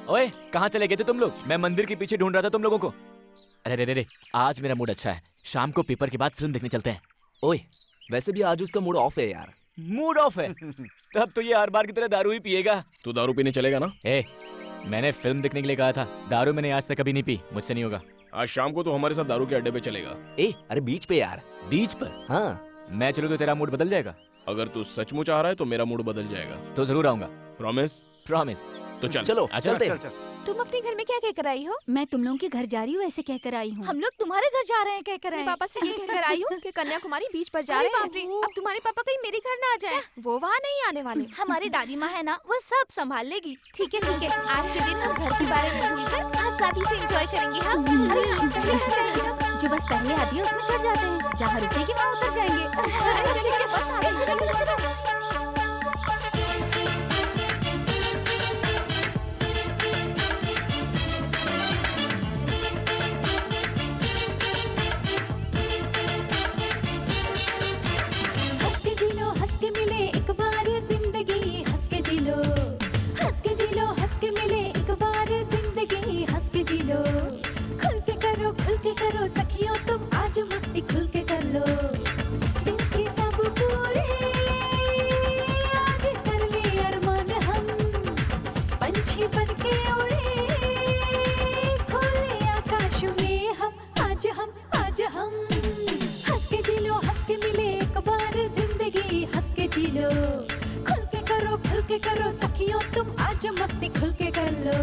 ओए, कहाँ चले गए थे तुम लोग? मैं मंदिर के पीछे ढूंढ रहा था तुम लोगों को। अरे रे रे, आज मेरा मूड अच्छा है, शाम को पेपर के बाद फिल्म देखने चलते हैं। ओए, वैसे भी आज उसका मूड ऑफ है यार। मूड ऑफ है? तब तो ये हर बार की तरह दारू ही पिएगा। तू दारू पीने चलेगा ना? मैंने फिल्म देखने के लिए कहा था, दारू मैंने आज तक कभी नहीं पी, मुझसे नहीं होगा। आज शाम को तो हमारे साथ दारू के अड्डे पे चलेगा। अरे बीच पे यार। बीच पर? हाँ। मैं चलूँ तो तेरा मूड बदल जाएगा? अगर तू सचमुच आ रहा है तो मेरा मूड बदल जाएगा। तो जरूर आऊंगा। प्रॉमिस? प्रॉमिस। तो चल। चलो चलते। तुम अपने घर में क्या कहकर आई हो? मैं तुम लोगों के घर जा रही हूँ ऐसे कहकर आई हूँ। हम लोग तुम्हारे घर जा रहे हैं कहकर आए। पापा से ये कहकर आई हूँ कि कन्याकुमारी बीच पर जा रहे हैं। अब तुम्हारे पापा कहीं मेरे घर ना आ जाए, वो वहाँ नहीं आने वाले। हमारी दादी माँ है ना, वो सब संभाल लेगी। ठीक है ठीक है, आज के दिन हम घर के बारे में भूलकर आजादी से एंजॉय करेंगे। हम पहले कहाँ चलेंगे हम? जो बस पहले आती है उसमें चढ़ जाते हैं, जहाँ रुकेगी वहाँ उतर जाएंगे। अरे चलिए बस आ रही है, चलो चलो चलो। करो सखियों तुम आज मस्ती खुल के कर लो, दिल की सब पूरे आज कर ले अरमान हम, पंछी बन के उड़े खोले आकाश में हम, आज हंस के जी लो, हंस के मिले एक बार जिंदगी, हंस के जी लो, खुल के करो सखियों तुम आज मस्ती खुल के कर लो।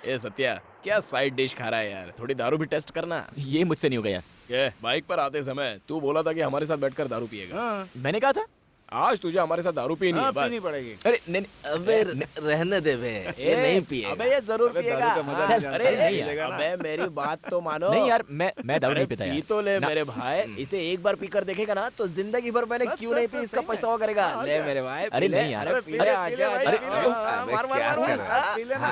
ए सत्या, क्या साइड डिश खा रहा है यार? थोड़ी दारू भी टेस्ट करना। ये मुझसे नहीं होगा यार। ये बाइक पर आते समय तू बोला था कि हमारे साथ बैठकर दारू पिएगा। मैंने कहा था आज तुझे हमारे साथ दारू पीनी है, बस पीनी पड़ेगी। अरे नहीं अबे रहने दे बे, ये नहीं पिएगा। अबे ये जरूर अबे पिएगा। दारू का मजा चल, नहीं अरे जानता, नहीं पिएगा यार, ना। अबे मेरी बात तो मानो। नहीं यार, मैं दारू अरे नहीं पीता पी यार। तो ले ना। मेरे भाई, इसे एक बार पीकर देखेगा ना तो जिंदगी भर मैंने क्यों नहीं पी इसका पछतावा करेगा। ले मेरे भाई, अरे पी ले। नहीं यार। अरे पी ले, आजा, आजा, अरे, पी ले। अबे मार, मार, क्या मार, कर रहा मार। पी लेना।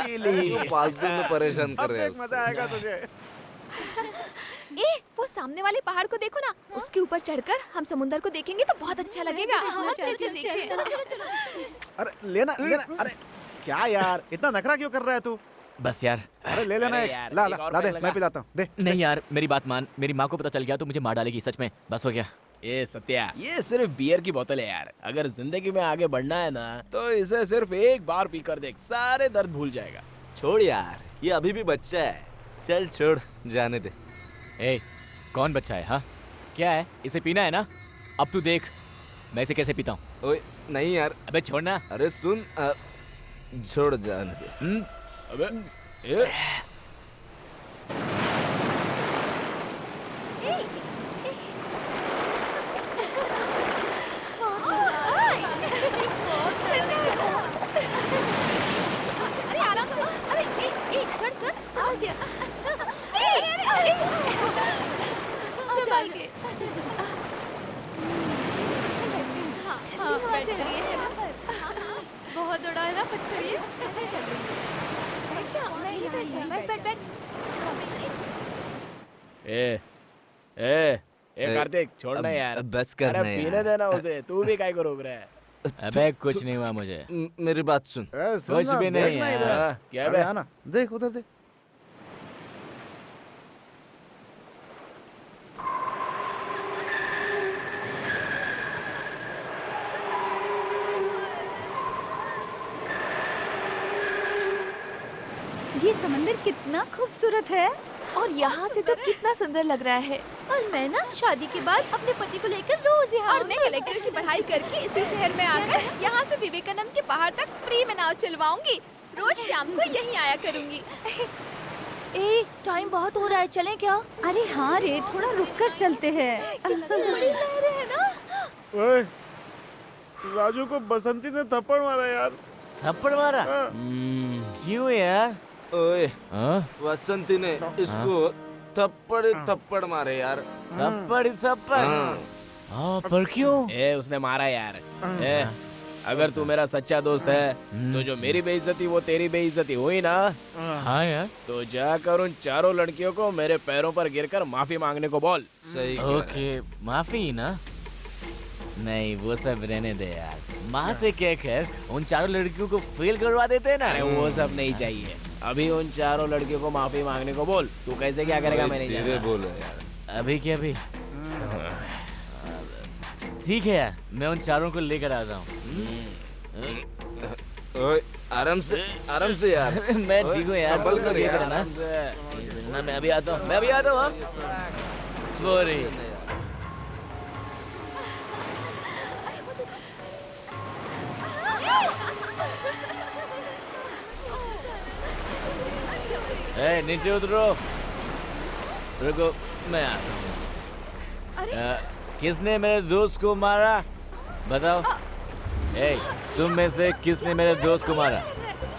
पी ली। तू फालतू में परेशान कर अब रहे देख मजा आएगा तुझे। ए, वो सामने वाले पहाड़ को देखो ना, उसके ऊपर चढ़कर हम समुंदर को देखेंगे तो बहुत अच्छा लगेगा। चल चलो चलो चलो। अरे लेना लेना। अरे क्या यार, इतना नखरा क्यों कर रहा है तू? बस यार। अरे ले लेना अरे एक। यार, ला एक ला और ला दे, पैक लगा। मैं पिलाता हूँ, दे। नहीं यार, मेरी बात मान। मेरी माँ को पता चल गया तो मुझे मार डालेगी, सच में। बस हो गया। ये सत्या, ये सिर्फ बियर की बोतल है यार। अगर जिंदगी में आगे बढ़ना है ना तो इसे सिर्फ एक बार पीकर देख, सारे दर्द भूल जाएगा। छोड़ यार, ये अभी भी बच्चा है। चल छोड़, जाने दे। ए, कौन बच्चा है? हाँ, क्या है? इसे पीना है ना? अब तू देख मैं इसे कैसे पीता हूँ। ओए नहीं यार, अबे छोड़ना। अरे सुन, छोड़, जाने दे। अबे ए, अरे आराम से, अरे ए, चढ़ चढ़, संभाल के। अरे संभाल के। हाँ, बैठ गए। बहुत बड़ा है ना पत्थर ये। बैठ बैठ बैठ। ए कार्तिक, छोड़ना यार। बस करना अरे पीने यार। देना उसे, तू भी काय को रोक रहा है? अबे कुछ नहीं हुआ मुझे। मेरी बात सुन। ए, सुन कुछ ना, भी नहीं देख ना यार। इधर। हाँ, क्या अबे बे? आना, देख उधर देख। ये समंदर कितना खूबसूरत है। और यहाँ से तो कितना सुंदर लग रहा है। और मैं ना शादी के बाद अपने पति को लेकर रोज यहाँ और मैं कलेक्टर की पढ़ाई करके इसी शहर में आकर यहाँ से विवेकानंद के पहाड़ तक फ्री में नाव चलवाऊंगी। रोज शाम को यहीं आया करूंगी। ए, टाइम बहुत हो रहा है, चलें क्या? अरे हाँ रे, थोड़ा रुक कर चलते हैं। बड़ी लहरें हैं ना। ओए, राजू को बसंती ने थप्पड़ मारा यार। थप्पड़ मारा? क्यों यार? ओए, हाँ? वसंती ने इसको थप्पड़ मारे यार। थप्पड़। हाँ, पर क्यों? ए, उसने मारा यार। ए, अगर तू मेरा सच्चा दोस्त है तो जो मेरी बेइज्जती वो तेरी बेइज्जती हुई ना, हाँ यार। तो जाकर उन चारों लड़कियों को मेरे पैरों पर गिरकर माफी मांगने को बोल। सही कह रहा है। ओके, माफी ना? नहीं, वो सब रहने दे यार। माँ से कह कर उन चारों लड़कियों को फेल करवा देते ना। अरे वो सब नहीं चाहिए, अभी उन चारों लड़कियों को माफी मांगने को बोल। तू कैसे क्या करेगा मैं नहीं धीरे जानता। बोलो यार। अभी क्या? अभी ठीक है यार, मैं उन चारों को लेकर आता हूँ। ओए, आराम से यार। मैं ठीक हूँ यार, संभल कर ठीक है यार। ना? मैं अभी आता हूँ। सॉरी। ए, नीचे उतरो। रुको, मैं आता हूँ। किसने मेरे दोस्त को मारा? बताओ। ए, तुम में से किसने मेरे दोस्त को मारा?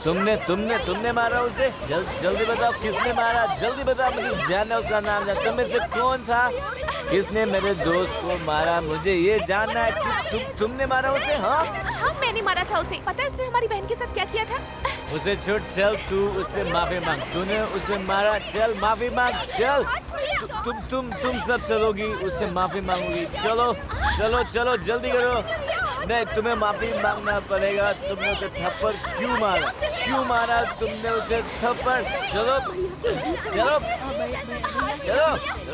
तुमने मारा उसे? जल्दी बताओ, किसने मारा? जल्दी बताओ, मुझे जानना उसका नाम। तुम में से कौन था? किसने मेरे दोस्त को मारा? मुझे ये जानना है। तुमने मारा उसे? हाँ, हाँ, मैंने मारा था उसे। पता है उसने हमारी बहन के साथ क्या किया था? उसे छोड़, चल तू उससे माफी मांग। तूने उसे मारा, चल माफी मांग। चल, तुम सब चलोगी, उससे माफी मांगोगी। चलो, जल्दी करो। नहीं, तुम्हें माफी मांगना पड़ेगा। तुमने उसे थप्पड़ क्यों मारा? तुमने उसे थप्पड़। चलो,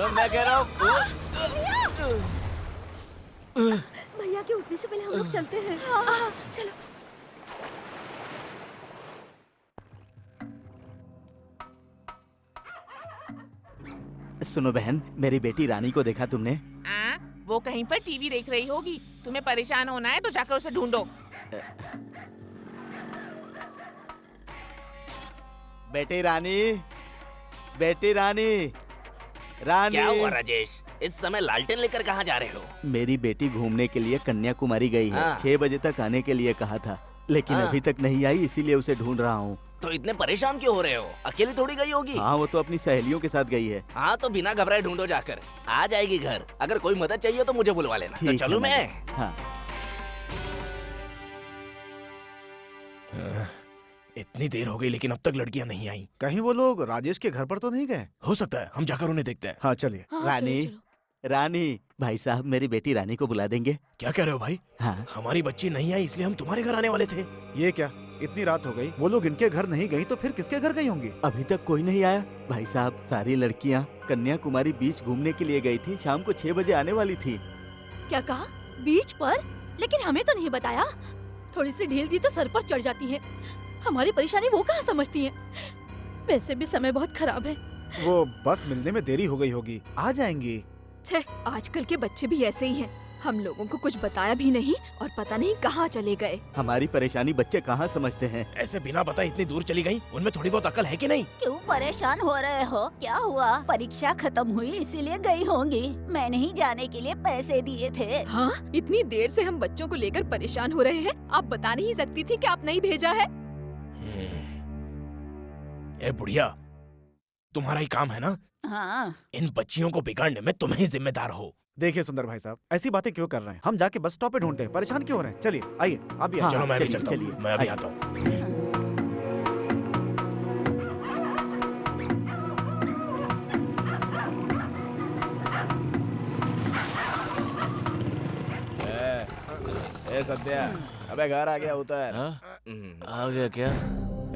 मैं कह रहा हूँ। भैया के उठने से पहले हम लोग चलते हैं। चलो। सुनो बहन, मेरी बेटी रानी को देखा तुमने? वो कहीं पर टीवी देख रही होगी। तुम्हें परेशान होना है तो जाकर उसे ढूंढो। बेटी रानी, बेटी रानी, रानी। क्या हुआ राजेश? इस समय लालटेन लेकर कहाँ जा रहे हो? मेरी बेटी घूमने के लिए कन्याकुमारी गई है। हाँ। 6 बजे तक आने के लिए कहा था, लेकिन हाँ। अभी तक नहीं आई, इसीलिए उसे ढूंढ रहा हूँ। तो इतने परेशान क्यों हो रहे हो? अकेली थोड़ी गई होगी। हाँ, वो तो अपनी सहेलियों के साथ गई है। हाँ तो बिना घबराए ढूंढो जाकर, आ जाएगी घर। अगर कोई मदद चाहिए तो मुझे बुलवा लेना। तो ठीक है, चलूं मैं? हाँ। इतनी देर हो गई लेकिन अब तक लड़कियां नहीं आई। कहीं वो लोग राजेश के घर पर तो नहीं गए? हो सकता है, हम जाकर उन्हें देखते हैं। हाँ चलिए। रानी, रानी, भाई साहब मेरी बेटी रानी को बुला देंगे? क्या कह रहे हो भाई? हाँ। हमारी बच्ची नहीं आई इसलिए हम तुम्हारे घर आने वाले थे। ये क्या, इतनी रात हो गई, वो लोग इनके घर नहीं गई तो फिर किसके घर गई होंगी? अभी तक कोई नहीं आया। भाई साहब सारी लड़कियाँ कन्याकुमारी बीच घूमने के लिए गई थी, शाम को 6 बजे आने वाली थी। क्या कहा? बीच पर? लेकिन हमें तो नहीं बताया। थोड़ी सी ढील दी तो सर पर चढ़ जाती है। हमारी परेशानी वो कहाँ समझती है? वैसे भी समय बहुत खराब है। वो बस मिलने में देरी हो गई होगी, आ जाएंगी। छे, आजकल के बच्चे भी ऐसे ही हैं। हम लोगों को कुछ बताया भी नहीं और पता नहीं कहाँ चले गए। हमारी परेशानी बच्चे कहाँ समझते हैं? ऐसे बिना बताए इतनी दूर चली गई, उनमें थोड़ी बहुत अकल है कि नहीं? क्यों परेशान हो रहे हो? क्या हुआ? परीक्षा खत्म हुई इसीलिए गई होंगी। मैंने ही जाने के लिए पैसे दिए थे। हाँ, इतनी देर से हम बच्चों को लेकर परेशान हो रहे हैं। आप बता नहीं सकती थी कि आप नहीं भेजा है? ए बुढ़िया, तुम्हारा ही काम है ना? हाँ। इन बच्चियों को बिगाड़ने में तुम ही जिम्मेदार हो। देखिए सुंदर भाई साहब, ऐसी बातें क्यों कर रहे हैं? हम जाके बस स्टॉप पे ढूंढते हैं, परेशान क्यों हो रहे हैं? चलिए आइए, आप भी आइए। चलो मैं भी चलिए, चलता हूँ। चलिए, मैं अभी आइए। आता हूँ। ए सद्या, अबे घर आ गया उतर। आ गया क्या?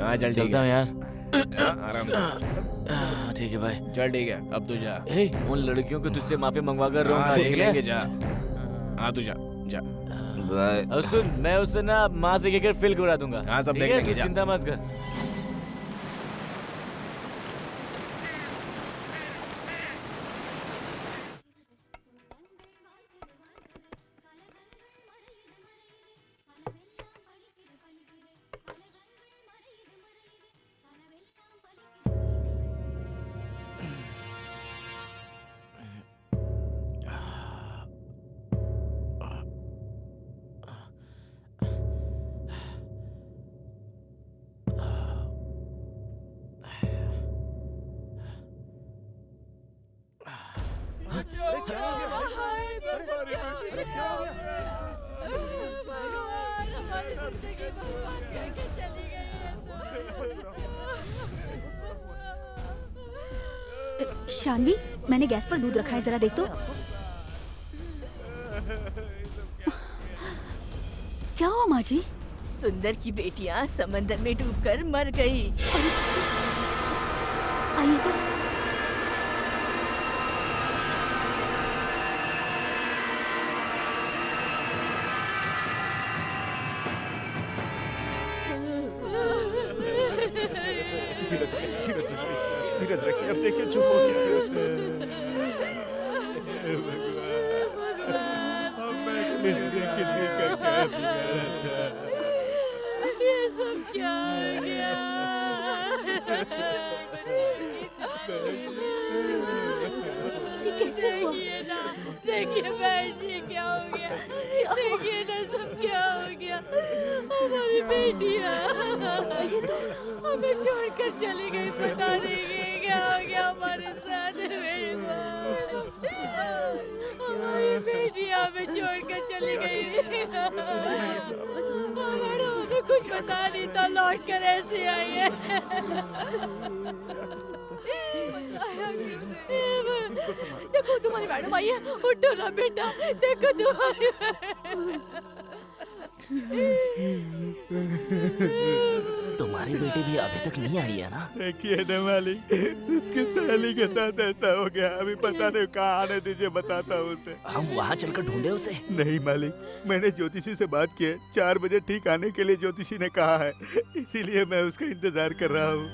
हाँ चल ठीक चलता हूँ है। यार। आराम से। ठीक है भाई। चल ठीक है, अब तू जा। ए, उन लड़कियों को तुझसे माफी मंगवा कर हाँ, रहूंगा। देख लेंगे, जा। हाँ तू जा, जा। और सुन, मैं उससे ना माँ से कहकर फिल उड़ा दूंगा। हाँ, सब ठीक देख है? लेंगे, तू जा। चिंता मत कर। शानवी, मैंने गैस पर दूध रखा है, जरा देख तो। क्या हुआ माँ जी? सुंदर की बेटियाँ समंदर में डूबकर मर गई। आइए तो। धीरज रखिए, अब देखिए चुप हो गया। ये सब क्या हो गया? ये कैसे हुआ? देखिए बहन जी, क्या हो गया? देखिए ना सब क्या हो गया? हमारी बेटियाँ हमें छोड़कर चली गई, पता नहीं क्या हो गया हमारे साथ। मेरी माँ, हमारी बेटियाँ हमें छोड़कर चली गई। हमें कुछ पता नहीं था, लौट कर ऐसे आई है। देखो तुम्हारी मैडम आई है, उठो ना बेटा, देखो तुम्हारी तुम्हारी बेटी भी अभी तक नहीं आई है ना? देखिए ना मालिक, उसकी सहेली के साथ ऐसा हो गया, अभी पता नहीं कहाँ आने दीजिए, बताता हूँ उसे। हम वहाँ चलकर ढूंढे उसे? नहीं मालिक, मैंने ज्योतिषी से बात की है, 4 बजे ठीक आने के लिए ज्योतिषी ने कहा है, इसीलिए मैं उसका इंतजार कर रहा हूँ।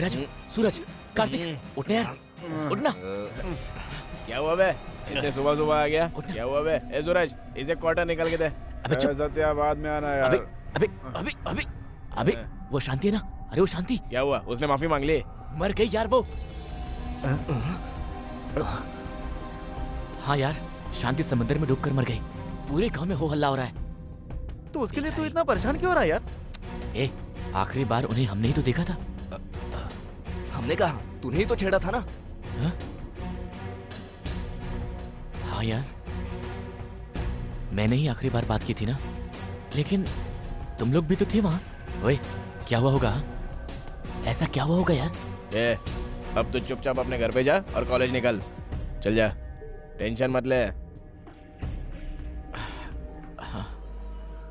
राजू, सूरज, कार्तिक, उठने यार, उठना। क्या हुआ बे? इतने सुबह सुबह आ गया? क्या हुआ बे? ए सूरज, इसे क्वार्टर निकाल के दे। अबे चुप। सत्या बाद में आना यार। अबे वो शांति है ना? अरे वो शांति। क्या हुआ? उसने माफी मांग ली? मर गई यार वो। हाँ यार, शांति समंदर में डूबकर मर गई। पूरे गांव में हो हल्ला हो रहा है। तो उसके लिए तू इतना परेशान क्यों हो रहा है यार? ए, आखिरी बार उन्हें हमने ही तो देखा था। हमने कहा तूने ही तो छेड़ा था ना। हाँ यार, मैंने ही आखिरी बार बात की थी ना। लेकिन तुम लोग भी तो थे वहाँ। ओए, क्या हुआ होगा? ऐसा क्या हुआ होगा यार? ए, अब तो चुपचाप अपने घर पे जा और कॉलेज निकल। चल जा, टेंशन मत ले।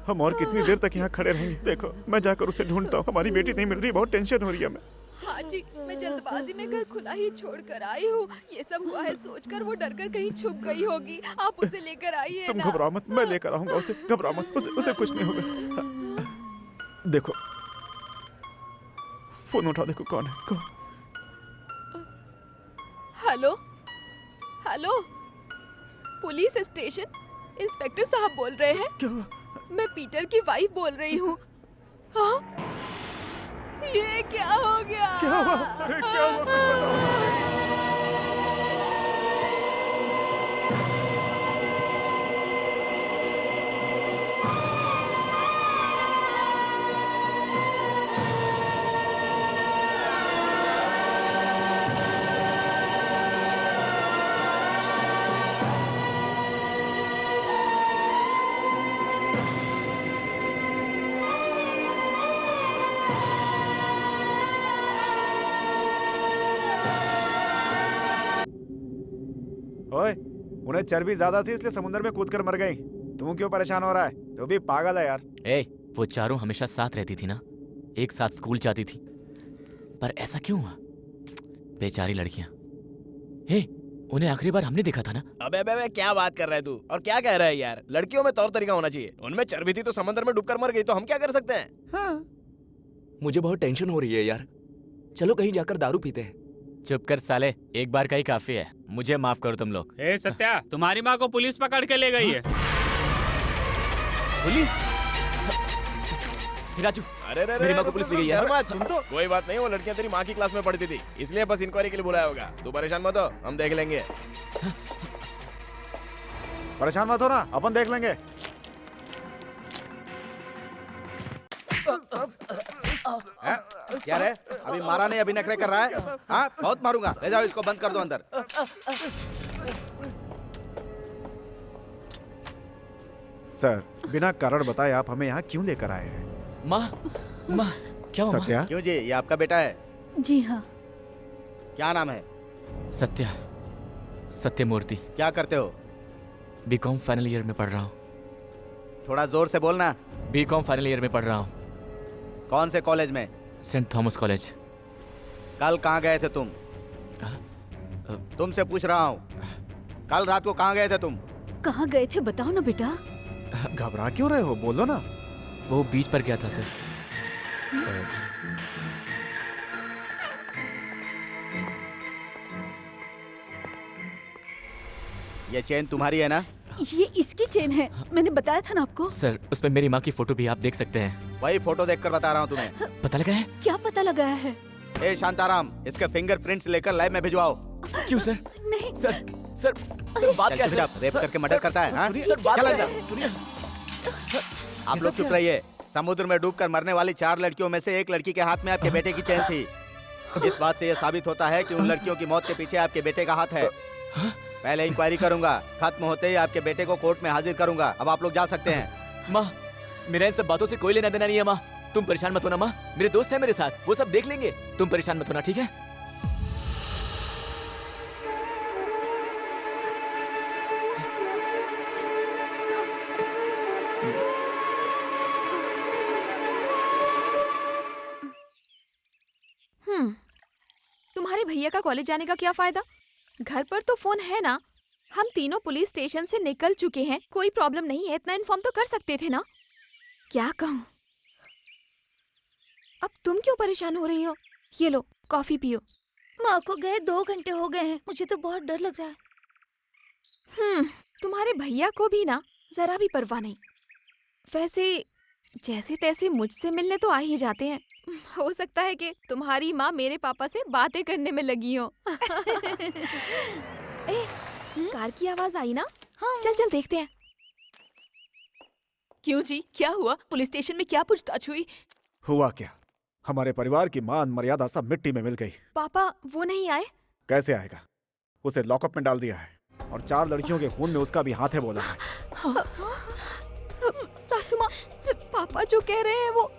हम और कितनी देर तक यहाँ खड़े रहेंगे? देखो, मैं जाकर उसे ढूंढता हूँ। हमारी बेटी नहीं मिल रही, बहुत टेंशन हो रही है। मैं हाँ जी, मैं जल्दबाजी में घर खुला ही छोड़ कर आई हूँ। ये सब हुआ है सोचकर वो डरकर कहीं छुप गई होगी। आप उसे लेकर आइए तुम ना। घबराओ मत, मैं लेकर आऊंगा उसे। घबराओ मत, उसे कुछ नहीं होगा। देखो, फोन उठा, देखो कौन है। कौन? Hello hello, police station, inspector साहब बोल रहे हैं? क्या हुआ? मैं पीटर की वाइफ बोल रही हूँ। हाँ? ये क्या हो गया? क्या हुआ? अरे क्या हुआ? कुछ बताओ। ओए, उन्हें चर्बी ज्यादा थी इसलिए समुद्र में कूदकर मर गई। तू क्यों परेशान हो रहा है? तू भी पागल है यार। ए, वो चारों हमेशा साथ रहती थी ना, एक साथ स्कूल जाती थी। पर ऐसा क्यों हुआ? बेचारी लड़कियां। हे, उन्हें आखिरी बार हमने देखा था ना। अबे अबे अबे, क्या बात कर रहा है तू? और क्या कह रहा है यार? लड़कियों में तौर तरीका होना चाहिए। उनमें चर्बी थी तो समंदर में डूबकर मर गई, तो हम क्या कर सकते हैं? हाँ। मुझे बहुत टेंशन हो रही है यार। चलो कहीं जाकर दारू पीते हैं। चुप कर साले, एक बार का ही काफी है। मुझे माफ करो तुम लोग। ए सत्या, तुम्हारी माँ को पुलिस पकड़ के ले गई है। पुलिस? राजू, अरे मेरी माँ को पुलिस ले गई है। सुन तो, कोई बात नहीं, वो लड़कियां तेरी माँ की क्लास में पढ़ती थी, इसलिए बस इंक्वायरी के लिए बुलाया होगा। तू परेशान मत हो, हम देख लेंगे। परेशान मत हो ना, अपन देख लेंगे। क्या रे? अभी मारा नहीं, अभी नखरे कर रहा है? हाँ, बहुत मारूंगा। ले जाओ इसको, बंद कर दो अंदर। सर, बिना कारण बताए आप हमें यहाँ क्यों लेकर आए हैं? माँ, क्या हुआ? सत्या? क्यों जी, ये आपका बेटा है? जी हाँ। क्या नाम है? सत्यमूर्ति। क्या करते हो? बीकॉम फाइनल ईयर में पढ़ रहा हूँ। थोड़ा जोर से बोलना। बीकॉम फाइनल ईयर में पढ़ रहा हूँ। कौन से कॉलेज में? Saint Thomas College. कल कहाँ गए थे तुम? तुमसे पूछ रहा हूँ, कल रात को कहाँ गए थे तुम? कहाँ गए थे बताओ ना बेटा। घबरा क्यों रहे हो? बोलो ना। वो बीच पर गया था सर। ये चेन तुम्हारी है ना? ये इसकी चेन है, मैंने बताया था ना आपको। सर, उसमें मेरी माँ की फोटो भी आप देख सकते हैं। वही फोटो देखकर बता रहा हूँ तुम्हें। पता लगा है? क्या पता लगाया है? ए शांताराम, इसके फिंगरप्रिंट्स लेकर लैब में भिजवाओ। क्यों सर? नहीं सर बात क्या है? रेप करके मर्डर करता है? हाँ? सर बात चला क्या जा। है? आप लोग चुप रहिए। समुद्र में डूबकर मरने वाली 4 लड़कियों में से एक लड़की के हाथ में आपके बेटे की चेन थी। इस बात से यह साबित होता है कि उन लड़कियों की मौत के पीछे आपके बेटे का हाथ है। पहले इंक्वायरी करूंगा, खत्म होते ही आपके बेटे को कोर्ट में हाजिर करूंगा। अब आप लोग जा सकते हैं। माँ, मेरा इन सब बातों से कोई लेना देना नहीं है माँ। तुम परेशान मत होना माँ, मेरे दोस्त हैं मेरे साथ, वो सब देख लेंगे। तुम परेशान मत होना, ठीक है? तुम्हारे भैया का कॉलेज जाने का क्या फायदा? घर पर तो फोन है ना। हम तीनों पुलिस स्टेशन से निकल चुके हैं, कोई प्रॉब्लम नहीं है, इतना इन्फॉर्म तो कर सकते थे ना। क्या कहूँ? अब तुम क्यों परेशान हो रही हो? ये लो, कॉफी पियो। माँ को गए 2 घंटे हो गए हैं, मुझे तो बहुत डर लग रहा है। तुम्हारे भैया को भी ना जरा भी परवाह नहीं। वैसे जैसे तैसे मुझसे मिलने तो आ ही जाते हैं। हो सकता है कि तुम्हारी माँ मेरे पापा से बातें करने में लगी हो। कार की आवाज आई ना? हाँ। चल चल देखते हैं। क्यों जी, क्या हुआ? पुलिस स्टेशन में क्या पूछताछ हुई? हुआ क्या, हमारे परिवार की मान मर्यादा सब मिट्टी में मिल गई। पापा वो नहीं आए? कैसे आएगा, उसे लॉकअप में डाल दिया है और 4 लड़कियों के खून में उसका भी हाथ है बोला है। सासू माँ, पापा जो कह रहे हैं वो।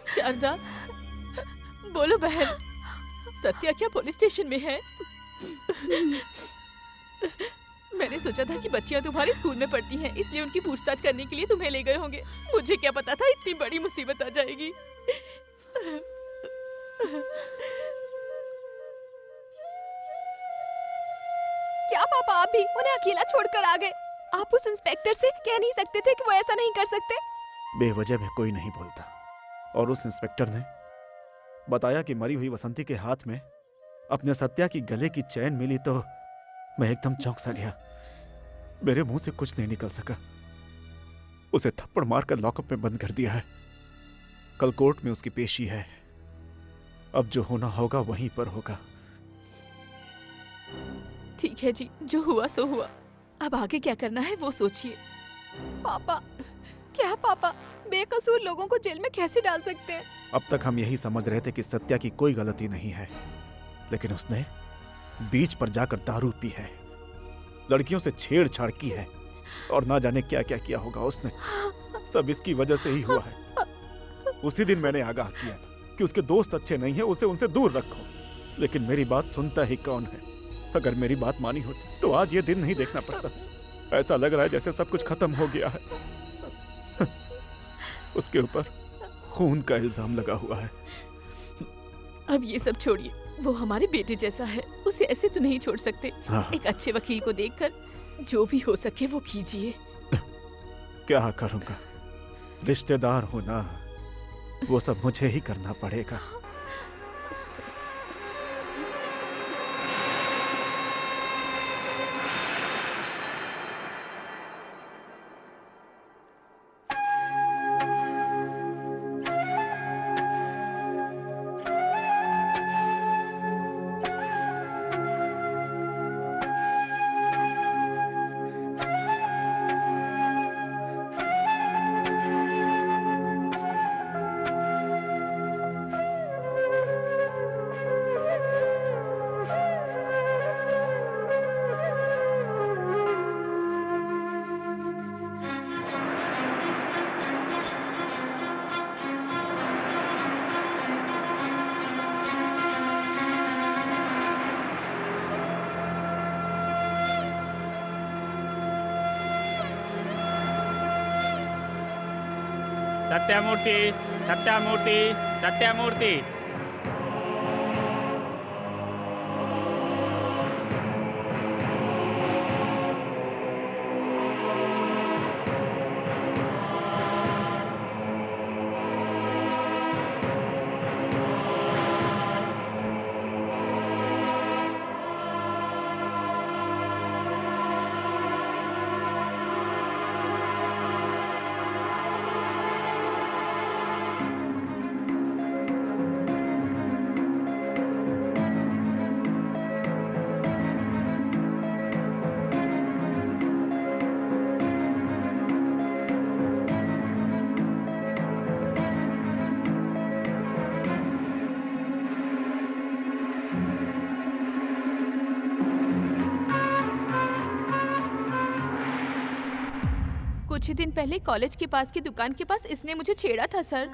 शारदा, बोलो बहन, सत्या क्या पुलिस स्टेशन में है? मैंने सोचा था कि बच्चियां तुम्हारे स्कूल में पढ़ती हैं, इसलिए उनकी पूछताछ करने के लिए तुम्हें ले गए होंगे। मुझे क्या पता था इतनी बड़ी मुसीबत आ जाएगी। क्या पापा आप भी उन्हें अकेला छोड़कर आ गए? आप उस इंस्पेक्टर से कह नहीं सकते थे कि वो ऐसा नहीं कर सकते? बेवजह में कोई नहीं बोलता, और उस इंस्पेक्टर ने बताया कि मरी हुई वसंती के हाथ में अपने सत्या की गले की चैन मिली तो मैं एकदम चौंक सा गया। मेरे मुंह से कुछ नहीं निकल सका। उसे थप्पड़ मारकर लॉकअप में बंद कर दिया है। कल कोर्ट में उसकी पेशी है। अब जो होना होगा वहीं पर होगा। ठीक है जी, जो हुआ सो हुआ। अब आगे क्या करना है वो सोचिए। पापा, क्या पापा बेकसूर लोगों को जेल में कैसे डाल सकते हैं? अब तक हम यही समझ रहे थे कि सत्या की कोई गलती नहीं है, लेकिन उसने बीच पर जाकर दारू पी है, लड़कियों से छेड़छाड़ की है और ना जाने क्या क्या किया होगा उसने। सब इसकी वजह से ही हुआ है। उसी दिन मैंने आगाह किया था कि उसके दोस्त अच्छे नहीं है, उसे उनसे दूर रखो, लेकिन मेरी बात सुनता ही कौन है? अगर मेरी बात मानी होती तो आज ये दिन नहीं देखना पड़ता। ऐसा लग रहा है जैसे सब कुछ खत्म हो गया है। उसके ऊपर खून का इल्जाम लगा हुआ है। अब ये सब छोड़िए, वो हमारे बेटे जैसा है, उसे ऐसे तो नहीं छोड़ सकते। हाँ। एक अच्छे वकील को देखकर जो भी हो सके वो कीजिए। क्या करूंगा, रिश्तेदार हूं ना, वो सब मुझे ही करना पड़ेगा। सत्यामूर्ति, सत्यामूर्ति, सत्यामूर्ति। कुछ ही दिन पहले कॉलेज के पास की दुकान के पास इसने मुझे छेड़ा था सर।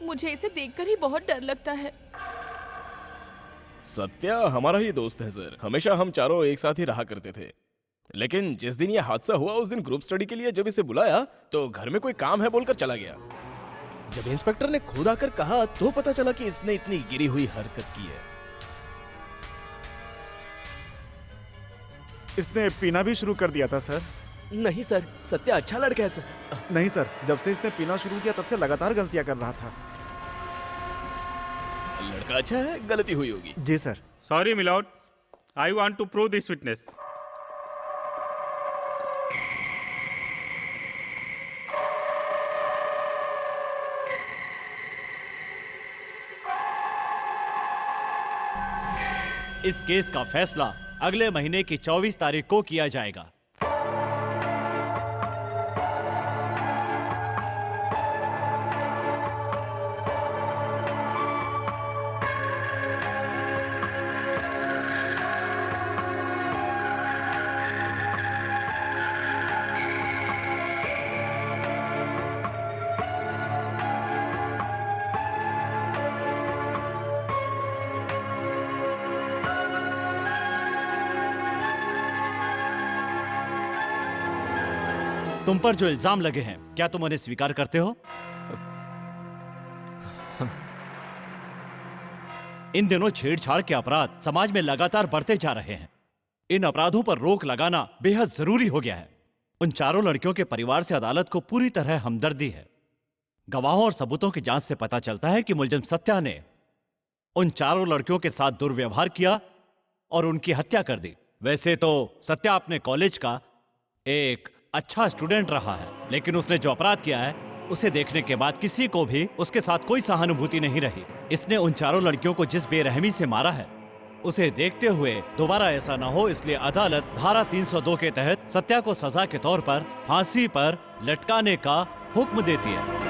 मुझे इसे देखकर ही बहुत डर लगता है। सत्या हमारा ही दोस्त है सर, हमेशा हम चारों एक साथ ही रहा करते थे। लेकिन जिस दिन ये हादसा हुआ उस दिन ग्रुप स्टडी के लिए जब इसे बुलाया तो घर में कोई काम है बोलकर चला गया। जब इंस्पेक्टर ने खुद आकर कहा तो पता चला कि इसने इतनी गिरी हुई हरकत की है। इसने पीना भी शुरू कर दिया था सर। नहीं सर, सत्या अच्छा लड़का है सर। नहीं सर, जब से इसने पीना शुरू किया तब से लगातार गलतियां कर रहा था। लड़का अच्छा है, गलती हुई होगी। जी sir. Sorry, my lord. I want to prove this witness. इस केस का फैसला अगले महीने की 24 तारीख को किया जाएगा। तुम पर जो इल्जाम लगे हैं, क्या तुम उन्हें स्वीकार करते हो? इन दिनों छेड़छाड़ के अपराध समाज में लगातार बढ़ते जा रहे हैं। इन अपराधों पर रोक लगाना बेहद जरूरी हो गया है। उन चारों लड़कियों के परिवार से अदालत को पूरी तरह हमदर्दी है। गवाहों और सबूतों की जांच से पता चलता है कि मुलजिम सत्या ने उन चारों लड़कियों के साथ दुर्व्यवहार किया और उनकी हत्या कर दी। वैसे तो सत्या अपने कॉलेज का एक अच्छा स्टूडेंट रहा है, लेकिन उसने जो अपराध किया है उसे देखने के बाद किसी को भी उसके साथ कोई सहानुभूति नहीं रही। इसने उन चारों लड़कियों को जिस बेरहमी से मारा है, उसे देखते हुए दोबारा ऐसा न हो, इसलिए अदालत धारा 302 के तहत सत्या को सजा के तौर पर फांसी पर लटकाने का हुक्म देती है।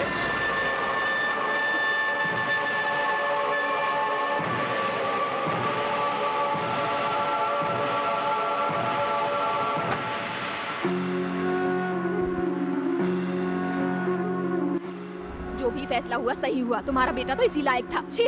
जो भी फैसला हुआ सही हुआ। तुम्हारा बेटा तो इसी लायक था। छी!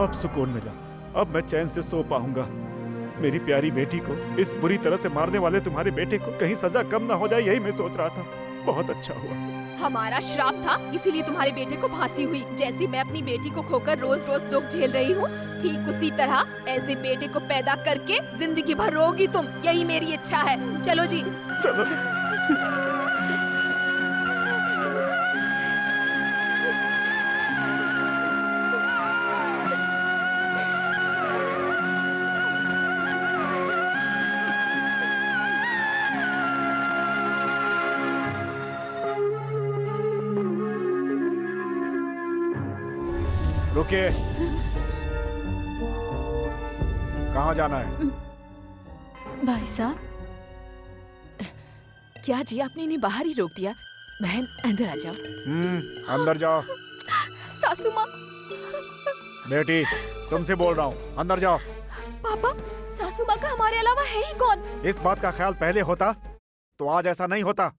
अब सुकून मिला। अब मैं चैन से सो पाऊंगा। मेरी प्यारी बेटी को इस बुरी तरह से मारने वाले तुम्हारे बेटे को कहीं सजा कम ना हो जाए, यही मैं सोच रहा था। बहुत अच्छा हुआ। हमारा श्राप था, इसीलिए तुम्हारे बेटे को फांसी हुई। जैसे मैं अपनी बेटी को खोकर रोज रोज दुख झेल रही हूँ, ठीक उसी तरह ऐसे बेटे को पैदा करके जिंदगी भर रोगी तुम। यही मेरी इच्छा है। चलो जी, चलो। रुकिए। कहाँ जाना है? भाई साहब। क्या जी, आपने इन्हें बाहर ही रोक दिया? बहन अंदर आ जाओ। अंदर जाओ। सासू माँ। बेटी, तुमसे बोल रहा हूँ, अंदर जाओ। पापा, सासू माँ का हमारे अलावा है ही कौन? इस बात का ख्याल पहले होता तो आज ऐसा नहीं होता।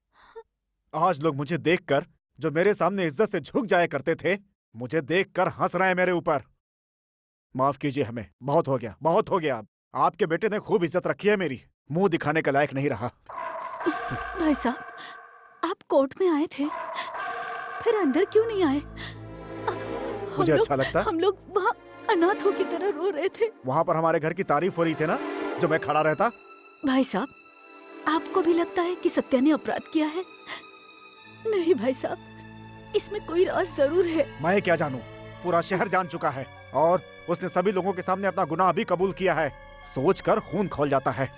आज लोग मुझे देखकर, जो मेरे सामने इज्जत से झुक जाया करते थे, मुझे देखकर हंस रहे हैं मेरे ऊपर। माफ कीजिए हमें, बहुत हो गया, बहुत हो गया। आपके बेटे ने खूब इज्जत रखी है मेरी, मुंह दिखाने का लायक नहीं रहा। भाई साहब, आप कोर्ट में आए थे, फिर अंदर क्यों नहीं आए? मुझे अच्छा लगता। हम लोग वहाँ अनाथों की तरह रो रहे थे। वहाँ पर हमारे घर की तारीफ हो रही थी ना, जो मैं खड़ा रहता। भाई साहब, आपको भी लगता है कि सत्या ने अपराध किया है? नहीं भाई साहब, इसमें कोई राज जरूर है। मैं क्या जानूं, पूरा शहर जान चुका है और उसने सभी लोगों के सामने अपना गुनाह भी कबूल किया है। सोचकर खून खौल जाता है।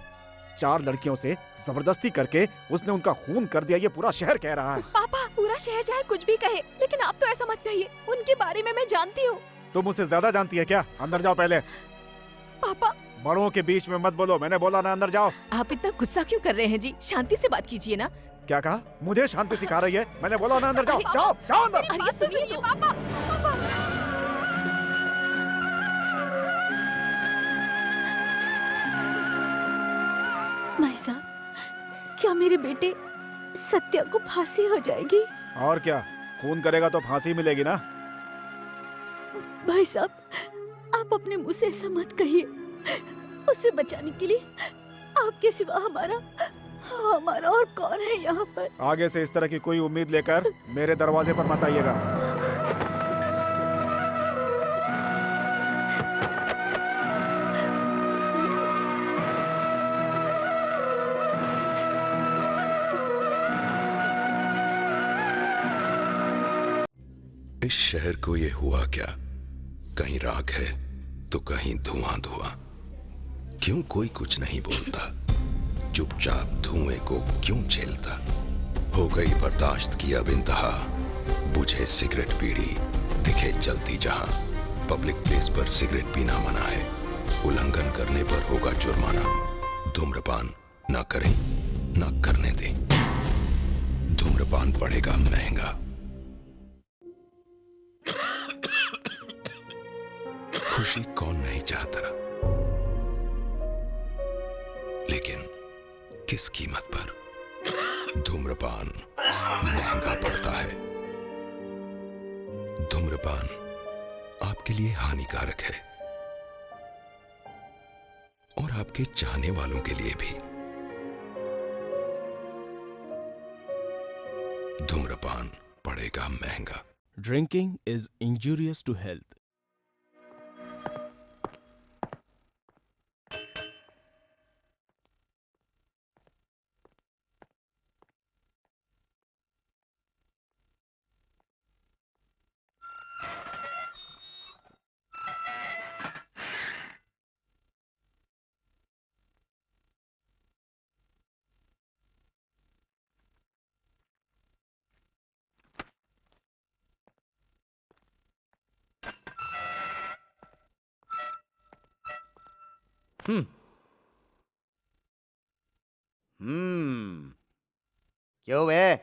4 लड़कियों से जबरदस्ती करके उसने उनका खून कर दिया, ये पूरा शहर कह रहा है। पापा, पूरा शहर चाहे कुछ भी कहे, लेकिन आप तो ऐसा मत कहिए। उनके बारे में मैं जानती हूँ। तुम मुझसे ज्यादा जानती है क्या? अंदर जाओ पहले। पापा, बड़ों के बीच में मत बोलो, मैंने बोला ना अंदर जाओ। आप इतना गुस्सा क्यों कर रहे हैं जी? शांति से बात कीजिए ना। क्या कहा? मुझे शांति सिखा रही है? मैंने बोला ना अंदर जाओ। जाओ जाओ अंदर। अरे सुनिए तो। पापा, पापा। भाई साहब, क्या मेरे बेटे सत्या को फांसी हो जाएगी? और क्या, खून करेगा तो फांसी मिलेगी ना। भाई साहब, आप अपने मुंह से ऐसा मत कहिए। उसे बचाने के लिए आपके सिवा हमारा और कौन है यहाँ पर? आगे से इस तरह की कोई उम्मीद लेकर मेरे दरवाजे पर मत आइएगा। इस शहर को ये हुआ क्या? कहीं राख है तो कहीं धुआं धुआं। क्यों कोई कुछ नहीं बोलता? चुपचाप धुएं को क्यों झेलता? हो गई बर्दाश्त की अब इंतहा। बुझे सिगरेट बीड़ी दिखे जलती जहां। पब्लिक प्लेस पर सिगरेट पीना मना है। उल्लंघन करने पर होगा जुर्माना। धूम्रपान ना करें ना करने दें। धूम्रपान पड़ेगा महंगा। खुशी कौन नहीं चाहता, लेकिन किस कीमत पर? धूम्रपान महंगा पड़ता है। धूम्रपान आपके लिए हानिकारक है और आपके चाहने वालों के लिए भी। धूम्रपान पड़ेगा महंगा। Drinking is injurious to health. क्यों बे?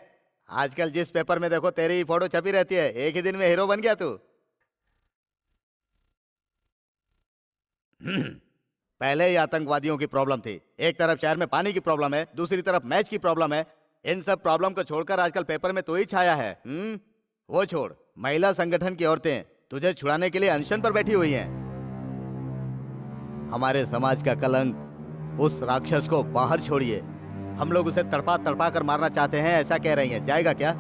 आजकल जिस पेपर में देखो तेरी ही फोटो छपी रहती है। एक ही दिन में हीरो बन गया तू। पहले ही आतंकवादियों की प्रॉब्लम थी। एक तरफ शहर में पानी की प्रॉब्लम है, दूसरी तरफ मैच की प्रॉब्लम है। इन सब प्रॉब्लम को छोड़कर आजकल पेपर में तू ही छाया है। वो छोड़, महिला संगठन की औरतें तुझे छुड़ाने के लिए अनशन पर बैठी हुई हैं। हमारे समाज का कलंक उस राक्षस को बाहर छोड़िए। हम लोग उसे तड़पा तड़पा कर मारना चाहते हैं, ऐसा कह रही हैं। जाएगा क्या?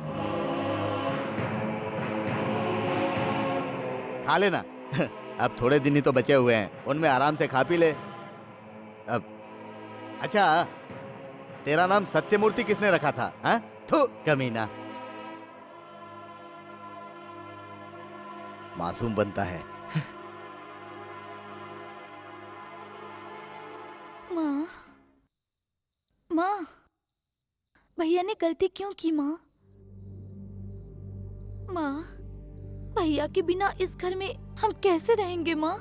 खा लेना। अब थोड़े दिन ही तो बचे हुए हैं, उनमें आराम से खा पी ले। अब अच्छा, तेरा नाम सत्यमूर्ति किसने रखा था? हाँ, थू कमीना। मासूम बनता है। माँ, माँ, भैया ने गलती क्यों की माँ? माँ, भैया के बिना इस घर में हम कैसे रहेंगे माँ?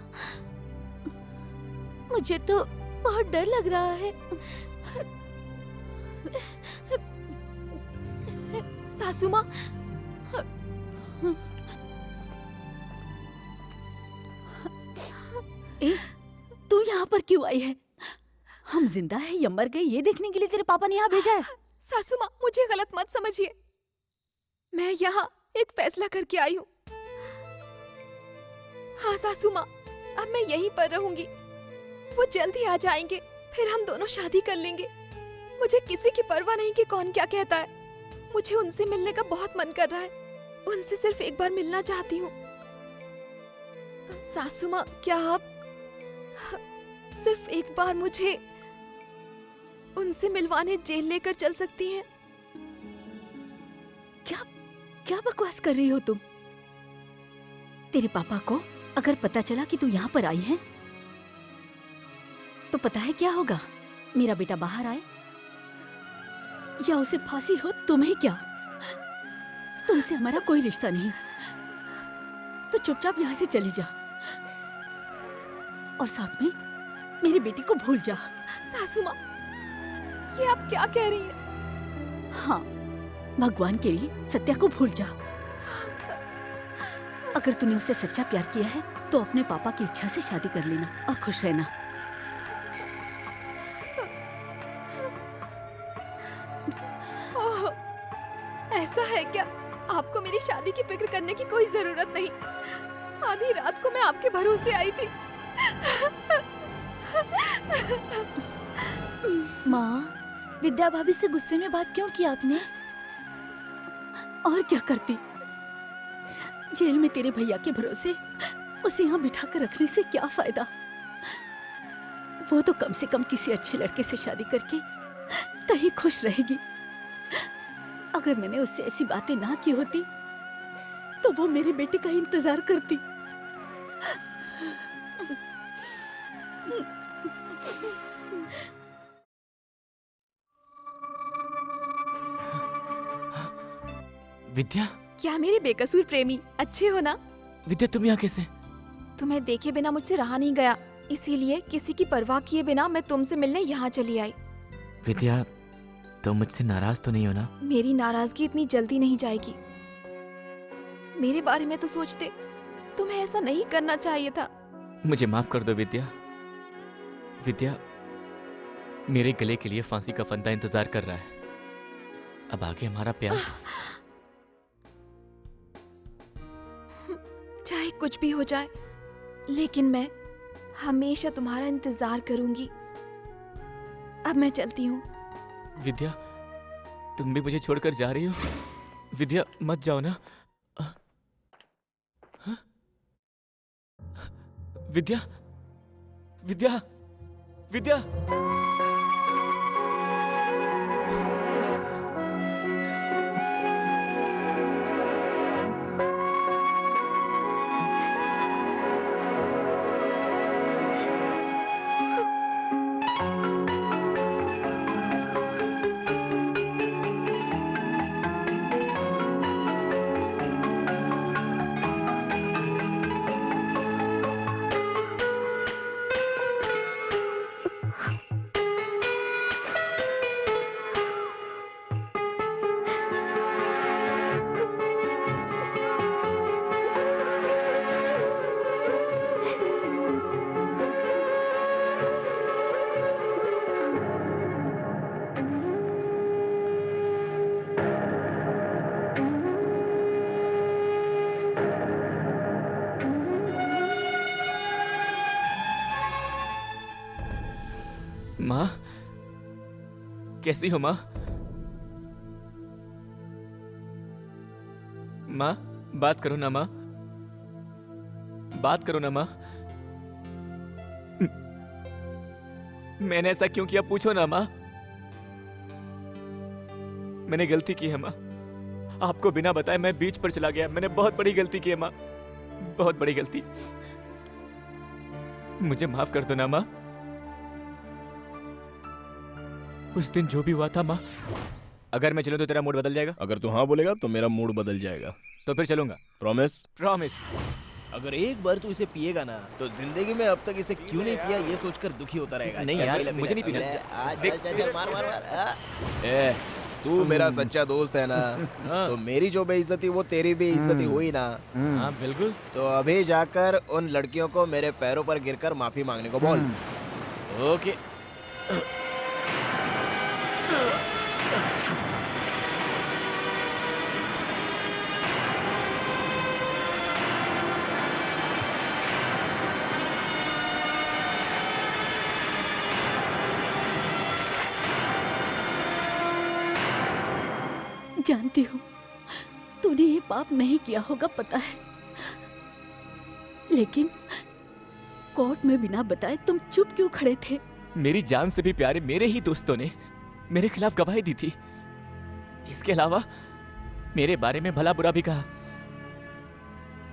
मुझे तो बहुत डर लग रहा है। सासू माँ, तू यहाँ पर क्यों आई है? हम जिंदा है या मर गए ये देखने के लिए तेरे पापा ने यहाँ भेजा है। सासू माँ, मुझे गलत मत समझिए। मैं यहाँ एक फैसला करके आई हूँ। हाँ सासू माँ, अब मैं यहीं पर रहूंगी। वो जल्द ही आ जाएंगे, फिर हम दोनों शादी कर लेंगे। मुझे किसी की परवाह नहीं कि कौन क्या कहता है। मुझे उनसे मिलने का बहुत मन कर रहा है। उनसे सिर्फ एक बार मिलना चाहती हूँ। सासू माँ, क्या आप सिर्फ एक बार मुझे उनसे मिलवाने जेल लेकर चल सकती हैं? क्या बकवास कर रही हो तुम? तेरे पापा को अगर पता चला कि तू यहाँ पर आई है तो पता है क्या होगा? मेरा बेटा बाहर आए या उसे फांसी हो, तुम्हें क्या? तुमसे हमारा कोई रिश्ता नहीं। तो चुपचाप यहाँ से चली जा और साथ में मेरी बेटी को भूल जा। सासू माँ, ये आप क्या कह रही हैं? हाँ, भगवान के लिए सत्या को भूल जा। अगर तूने उससे सच्चा प्यार किया है तो अपने पापा की इच्छा से शादी कर लेना और खुश रहना। ओह, ऐसा है क्या? आपको मेरी शादी की फिक्र करने की कोई जरूरत नहीं। आधी रात को मैं आपके भरोसे आई थी। माँ, विद्या भाभी से गुस्से में बात क्यों की आपने? और क्या करती? जेल में तेरे भैया के भरोसे उसे यहाँ बिठा कर रखने से क्या फायदा? वो तो कम से कम किसी अच्छे लड़के से शादी करके कहीं खुश रहेगी। अगर मैंने उससे ऐसी बातें ना की होती तो वो मेरे बेटे का इंतजार करती। विद्या, क्या मेरे बेकसूर प्रेमी अच्छे हो ना? विद्या तुम यहाँ कैसे? तुम्हें देखे बिना मुझसे रहा नहीं गया, इसीलिए किसी की परवाह किए बिना मैं तुमसे मिलने यहाँ चली आई। विद्या, तुम मुझसे नाराज तो नहीं हो ना? मेरी नाराजगी इतनी जल्दी नहीं जाएगी। मेरे बारे में तो सोचते, तुम्हें ऐसा नहीं करना चाहिए था। मुझे माफ कर दो विद्या। विद्या, मेरे गले के लिए फांसी का फंदा इंतजार कर रहा है। अब आगे हमारा प्यार। चाहे कुछ भी हो जाए, लेकिन मैं हमेशा तुम्हारा इंतजार करूंगी। अब मैं चलती हूँ। विद्या, तुम भी मुझे छोड़कर जा रही हो? विद्या, मत जाओ ना। विद्या, विद्या, विद्या। माँ, कैसी हो माँ? माँ, बात करो ना माँ, बात करो ना माँ। मैंने ऐसा क्यों किया, पूछो ना माँ। मैंने गलती की है माँ, आपको बिना बताए मैं बीच पर चला गया। मैंने बहुत बड़ी गलती की है माँ, बहुत बड़ी गलती। मुझे माफ कर दो ना माँ। उस दिन जो भी हुआ था माँ, अगर मैं चलूं तो तेरा मूड बदल जाएगा? अगर तू हाँ बोलेगा तो मेरा मूड बदल जाएगा। तो फिर चलूंगा। प्रॉमिस? प्रॉमिस। अगर एक बार तू इसे पिएगा ना तो जिंदगी में अब तक इसे क्यों नहीं पिया ये सोचकर दुखी होता रहेगा। नहीं यार, मुझे नहीं पीना। चल मार मार मार। ए, तू मेरा सच्चा दोस्त है ना, तो मेरी जो बेइज्जती वो तेरी भी इज्जती हुई ना। हाँ बिल्कुल। तो अभी जाकर उन लड़कियों को मेरे पैरों पर गिरकर माफी मांगने को बोल। ओके। जानती हूँ तूने ये पाप नहीं किया होगा, पता है, लेकिन कोर्ट में बिना बताए तुम चुप क्यों खड़े थे? मेरी जान से भी प्यारे मेरे ही दोस्तों ने मेरे खिलाफ गवाही दी थी। इसके अलावा मेरे बारे में भला बुरा भी कहा।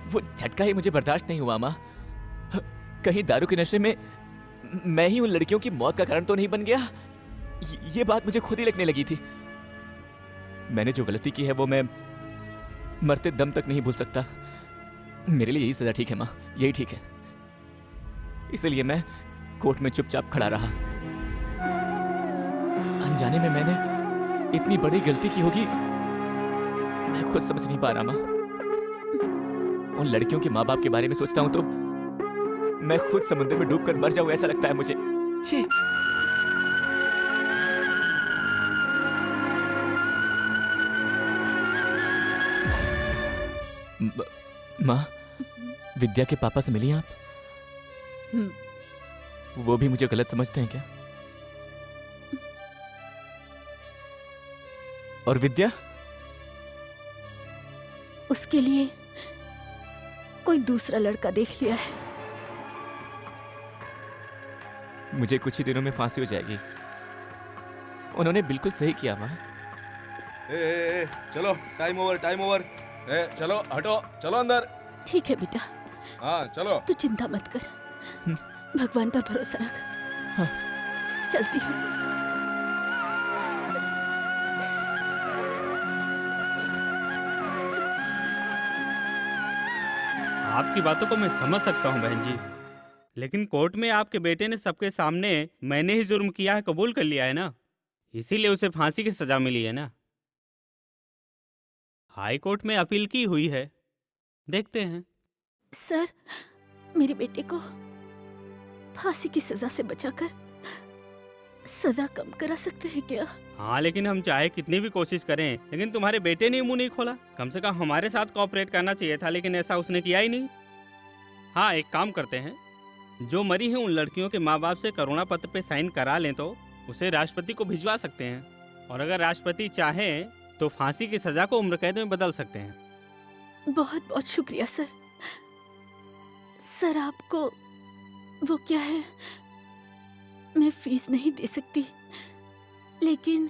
वो झटका ही मुझे बर्दाश्त नहीं हुआ माँ। कहीं दारू के नशे में मैं ही उन लड़कियों की मौत का कारण तो नहीं बन गया? ये बात मुझे खुद ही लगने लगी थी। मैंने जो गलती की है वो मैं मरते दम तक नहीं भूल सकता। मेरे लिए यही सजा ठीक है माँ, यही ठीक है। इसलिए मैं कोर्ट में चुपचाप खड़ा रहा। अनजाने में मैंने इतनी बड़ी गलती की होगी मैं खुद समझ नहीं पा रहा माँ। उन लड़कियों के माँ बाप के बारे में सोचता हूँ तो मैं खुद समुद्र में डूबकर मर जाऊं ऐसा लगता है मुझे। छी। माँ, विद्या के पापा से मिली आप? वो भी मुझे गलत समझते हैं क्या? और विद्या? उसके लिए कोई दूसरा लड़का देख लिया है। मुझे कुछ ही दिनों में फांसी हो जाएगी। उन्होंने बिल्कुल सही किया माँ। चलो, टाइम ओवर, टाइम ओवर। चलो हटो, चलो अंदर। ठीक है बेटा। हाँ चलो। तू चिंता मत कर, भगवान पर भरोसा रख। हाँ। चलती हूँ। आपकी बातों को मैं समझ सकता हूँ बहन जी, लेकिन कोर्ट में आपके बेटे ने सबके सामने मैंने ही जुर्म किया है कबूल कर लिया है ना, इसीलिए उसे फांसी की सजा मिली है ना। हाई कोर्ट में अपील की हुई है, देखते हैं। सर, मेरे बेटे को फांसी की सजा से बचाकर सजा कम करा सकते हैं क्या? हाँ, लेकिन हम चाहे कितनी भी कोशिश करें, लेकिन तुम्हारे बेटे ने मुंह नहीं खोला। कम से कम हमारे साथ कोऑपरेट करना चाहिए था, लेकिन ऐसा उसने किया ही नहीं। हाँ, एक काम करते हैं, जो मरी हैं उन लड़कियों के माँ बाप से करुणा पत्र पे साइन करा लें तो उसे राष्ट्रपति को भिजवा सकते हैं, और अगर राष्ट्रपति चाहें तो फांसी की सजा को उम्र कैद में बदल सकते हैं। बहुत बहुत शुक्रिया सर। सर, आपको वो क्या है, मैं फीस नहीं दे सकती, लेकिन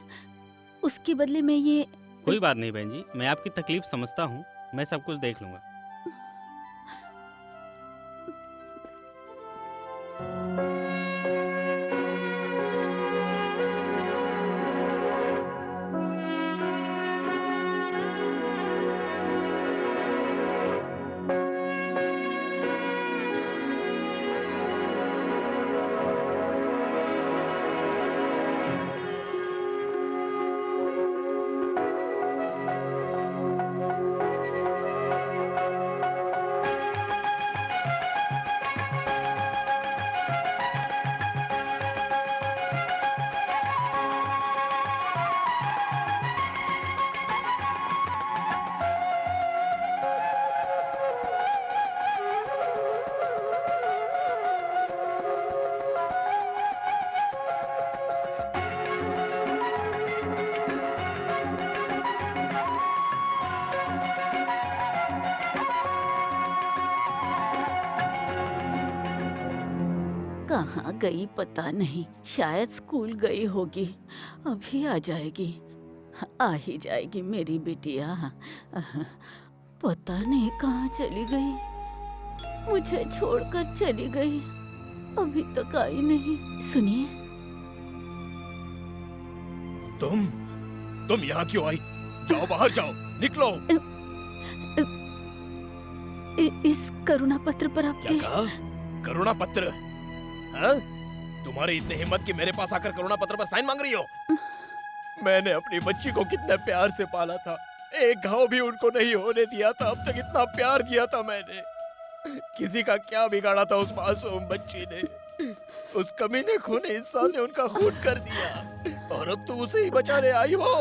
उसके बदले में ये। कोई बात नहीं बहन जी, मैं आपकी तकलीफ समझता हूँ, मैं सब कुछ देख लूंगा। कहाँ गई पता नहीं, शायद स्कूल गई होगी, अभी आ जाएगी। आ ही जाएगी मेरी बिटिया। पता नहीं कहाँ चली गई, मुझे छोड़कर चली गई, अभी तक आई नहीं। सुनिए। तुम यहाँ क्यों आई? जाओ बाहर, जाओ, निकलो। इस करुणा पत्र पर आपके। क्या कहा? करुणा पत्र? हाँ? तुम्हारी इतनी हिम्मत कि मेरे पास आकर करुणा पत्र पर साइन मांग रही हो? मैंने अपनी बच्ची को कितने प्यार से पाला था, एक घाव भी उनको नहीं होने दिया था। अब तक इतना प्यार दिया था मैंने, किसी का क्या बिगाड़ा था उस मासूम बच्ची ने? उस कमीने खूनी इंसान ने उनका खून कर दिया, और अब तुम उसे ही बचाने आई हो?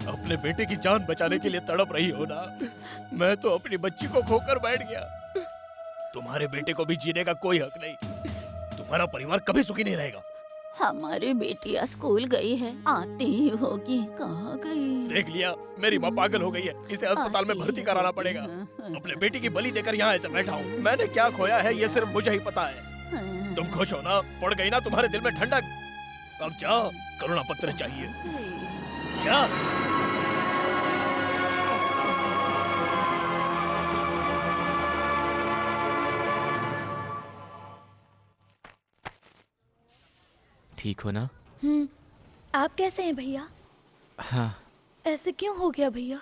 अपने बेटे की जान बचाने के लिए तड़प रही हो ना? मैं तो अपनी बच्ची को खोकर बैठ गया। तुम्हारे बेटे को भी जीने का कोई हक नहीं, तुम्हारा परिवार कभी सुखी नहीं रहेगा। हमारी बेटिया स्कूल गई है, आती ही होगी। कहाँ गई? देख लिया, मेरी माँ पागल हो गई है, इसे अस्पताल में भर्ती कराना पड़ेगा। अपने बेटी की बलि देकर यहाँ ऐसे बैठा हूँ। मैंने क्या खोया है ये सिर्फ मुझे ही पता है। तुम खुश हो ना? पड़ गई ना तुम्हारे दिल में ठंडक? अब जाओ, करुणा पत्र चाहिए क्या? ठीक हो ना? आप कैसे हैं भैया? हाँ। ऐसे क्यों हो गया भैया?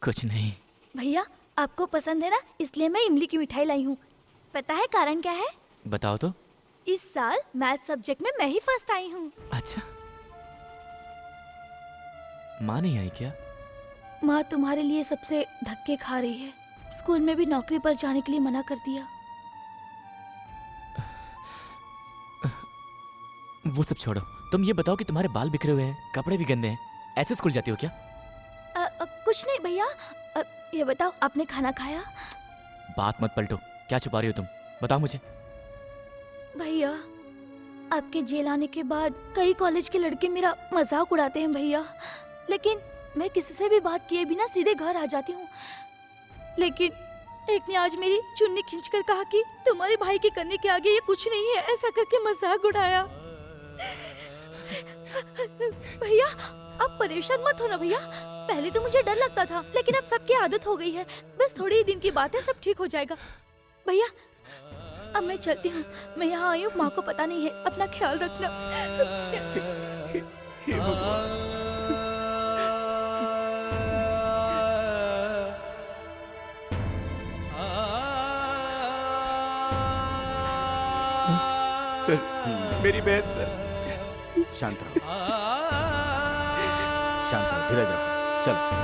कुछ नहीं। भैया, आपको पसंद है ना, इसलिए मैं इमली की मिठाई लाई हूँ। पता है कारण क्या है? बताओ तो। इस साल मैथ सब्जेक्ट में मैं ही फर्स्ट आई हूँ। अच्छा, माँ नहीं आई क्या? माँ तुम्हारे लिए सबसे धक्के खा रही है, स्कूल में भी नौकरी पर जाने के लिए मना कर दिया। वो सब छोड़ो, तुम ये बताओ कि तुम्हारे बाल बिखरे हुए हैं, कपड़े भी गंदे हैं, ऐसे स्कूल जाती हो क्या? कुछ नहीं भैया। ये बताओ, आपने खाना खाया? बात मत पलटो, क्या छुपा रही हो तुम? बताओ मुझे। भैया, आपके जेल आने के बाद कई कॉलेज के लड़के मेरा मजाक उड़ाते हैं भैया, लेकिन मैं किसी से भी बात किए बिना सीधे घर आ जाती हूँ। लेकिन एक ने आज मेरी चुन्नी खींचकर कहा कि तुम्हारे भाई के करने के आगे ये कुछ नहीं है, ऐसा करके मजाक उड़ाया। भैया आप परेशान मत हो ना भैया, पहले तो मुझे डर लगता था लेकिन अब सबकी आदत हो गई है, बस थोड़ी ही दिन की बात है, सब ठीक हो जाएगा। भैया अब मैं चलती हूँ, मैं यहाँ आई हूँ, माँ को पता नहीं है, अपना ख्याल रखना। सर, मेरी बहन सर। शांत रहो, शांत रहो, धीरज रखो, चलो।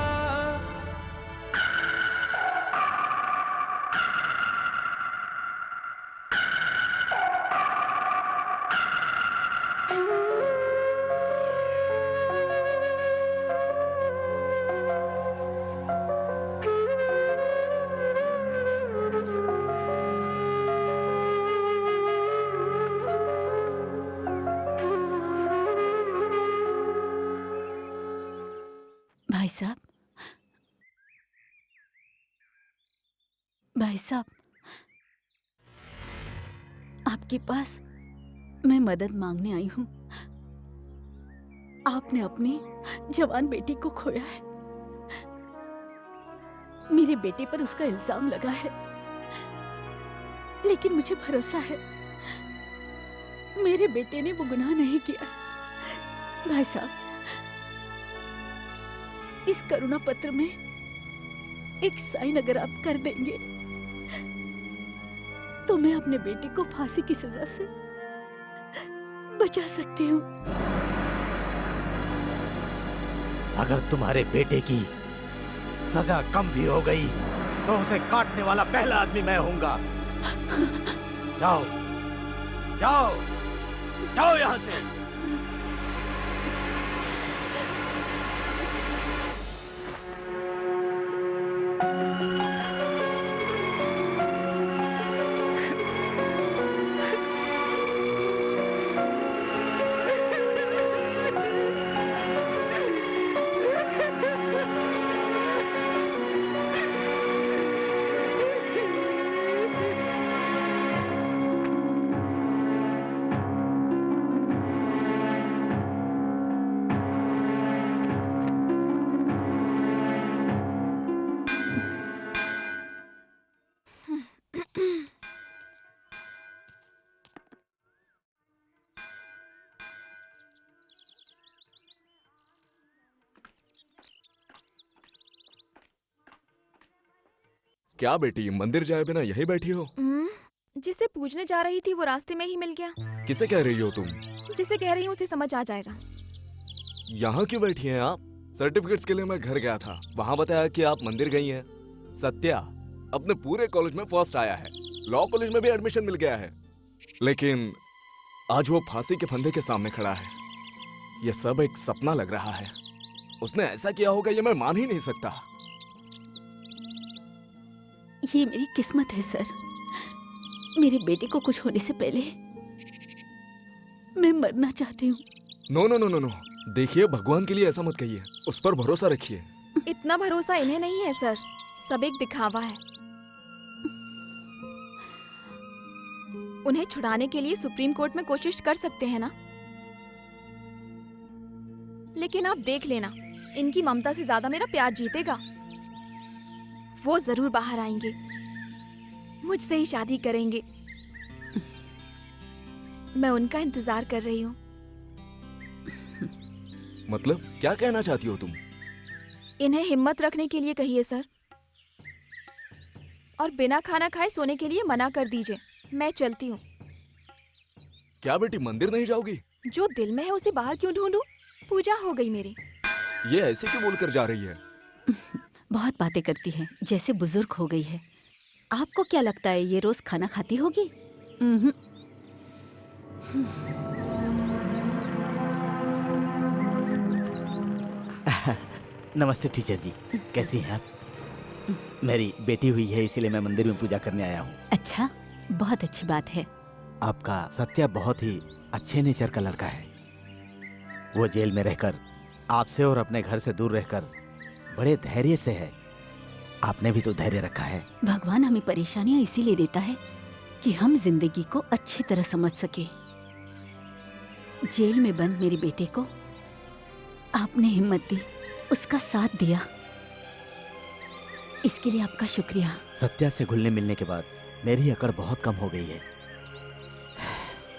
भाई साहब, भाई साहब, आपके पास मैं मदद मांगने आई हूँ। आपने अपनी जवान बेटी को खोया है, मेरे बेटे पर उसका इल्जाम लगा है, लेकिन मुझे भरोसा है मेरे बेटे ने वो गुनाह नहीं किया। भाई साहब, इस करुणा पत्र में एक साइन अगर आप कर देंगे तो मैं अपने बेटे को फांसी की सजा से बचा सकती हूँ। अगर तुम्हारे बेटे की सजा कम भी हो गई तो उसे काटने वाला पहला आदमी मैं होऊंगा। जाओ, जाओ, जाओ यहाँ से। क्या बेटी, मंदिर जाए बिना यही बैठी हो? जिसे पूजने जा रही थी वो रास्ते में ही मिल गया। किसे कह रही हो तुम? जिसे कह रही हूँ उसे समझ आ जाएगा। यहाँ क्यों बैठी हैं आप? सर्टिफिकेट्स के लिए मैं घर गया था, वहाँ बताया कि आप मंदिर गई हैं। सत्या अपने पूरे कॉलेज में फर्स्ट आया है, लॉ कॉलेज में भी एडमिशन मिल गया है, लेकिन आज वो फांसी के फंदे के सामने खड़ा है। ये सब एक सपना लग रहा है। उसने ऐसा किया होगा ये मैं मान ही नहीं सकता। ये मेरी किस्मत है सर, मेरे बेटे को कुछ होने से पहले मैं मरना चाहती हूँ। No no no no no, देखिए भगवान के लिए ऐसा मत कहिए, उस पर भरोसा रखिए। इतना भरोसा इन्हें नहीं है सर, सब एक दिखावा है। उन्हें छुड़ाने के लिए सुप्रीम कोर्ट में कोशिश कर सकते हैं ना, लेकिन आप देख लेना, इनकी ममता से ज्यादा मेरा प्यार जीतेगा। वो जरूर बाहर आएंगे, मुझसे ही शादी करेंगे। मैं उनका इंतजार कर रही हूँ। मतलब क्या कहना चाहती हो तुम? इन्हें हिम्मत रखने के लिए कहिए सर, और बिना खाना खाए सोने के लिए मना कर दीजिए। मैं चलती हूँ। क्या बेटी, मंदिर नहीं जाओगी? जो दिल में है उसे बाहर क्यों ढूंढूं? पूजा हो गई मेरी। ये ऐसे क्यों बोलकर जा रही है? बहुत बातें करती है, जैसे बुजुर्ग हो गई है। आपको क्या लगता है ये रोज खाना खाती होगी? नमस्ते टीचर जी, कैसी हैं आप? मेरी बेटी हुई है, इसीलिए मैं मंदिर में पूजा करने आया हूँ। अच्छा, बहुत अच्छी बात है। आपका सत्या बहुत ही अच्छे नेचर का लड़का है। वो जेल में रहकर आपसे और अपने घर से दूर रहकर बड़े धैर्य से है। आपने भी तो धैर्य रखा है। भगवान हमें परेशानियां इसीलिए देता है कि हम जिंदगी को अच्छी तरह समझ सके। जेल में बंद मेरे बेटे को आपने हिम्मत दी, उसका साथ दिया, इसके लिए आपका शुक्रिया। सत्या से घुलने मिलने के बाद मेरी अकड़ बहुत कम हो गई है।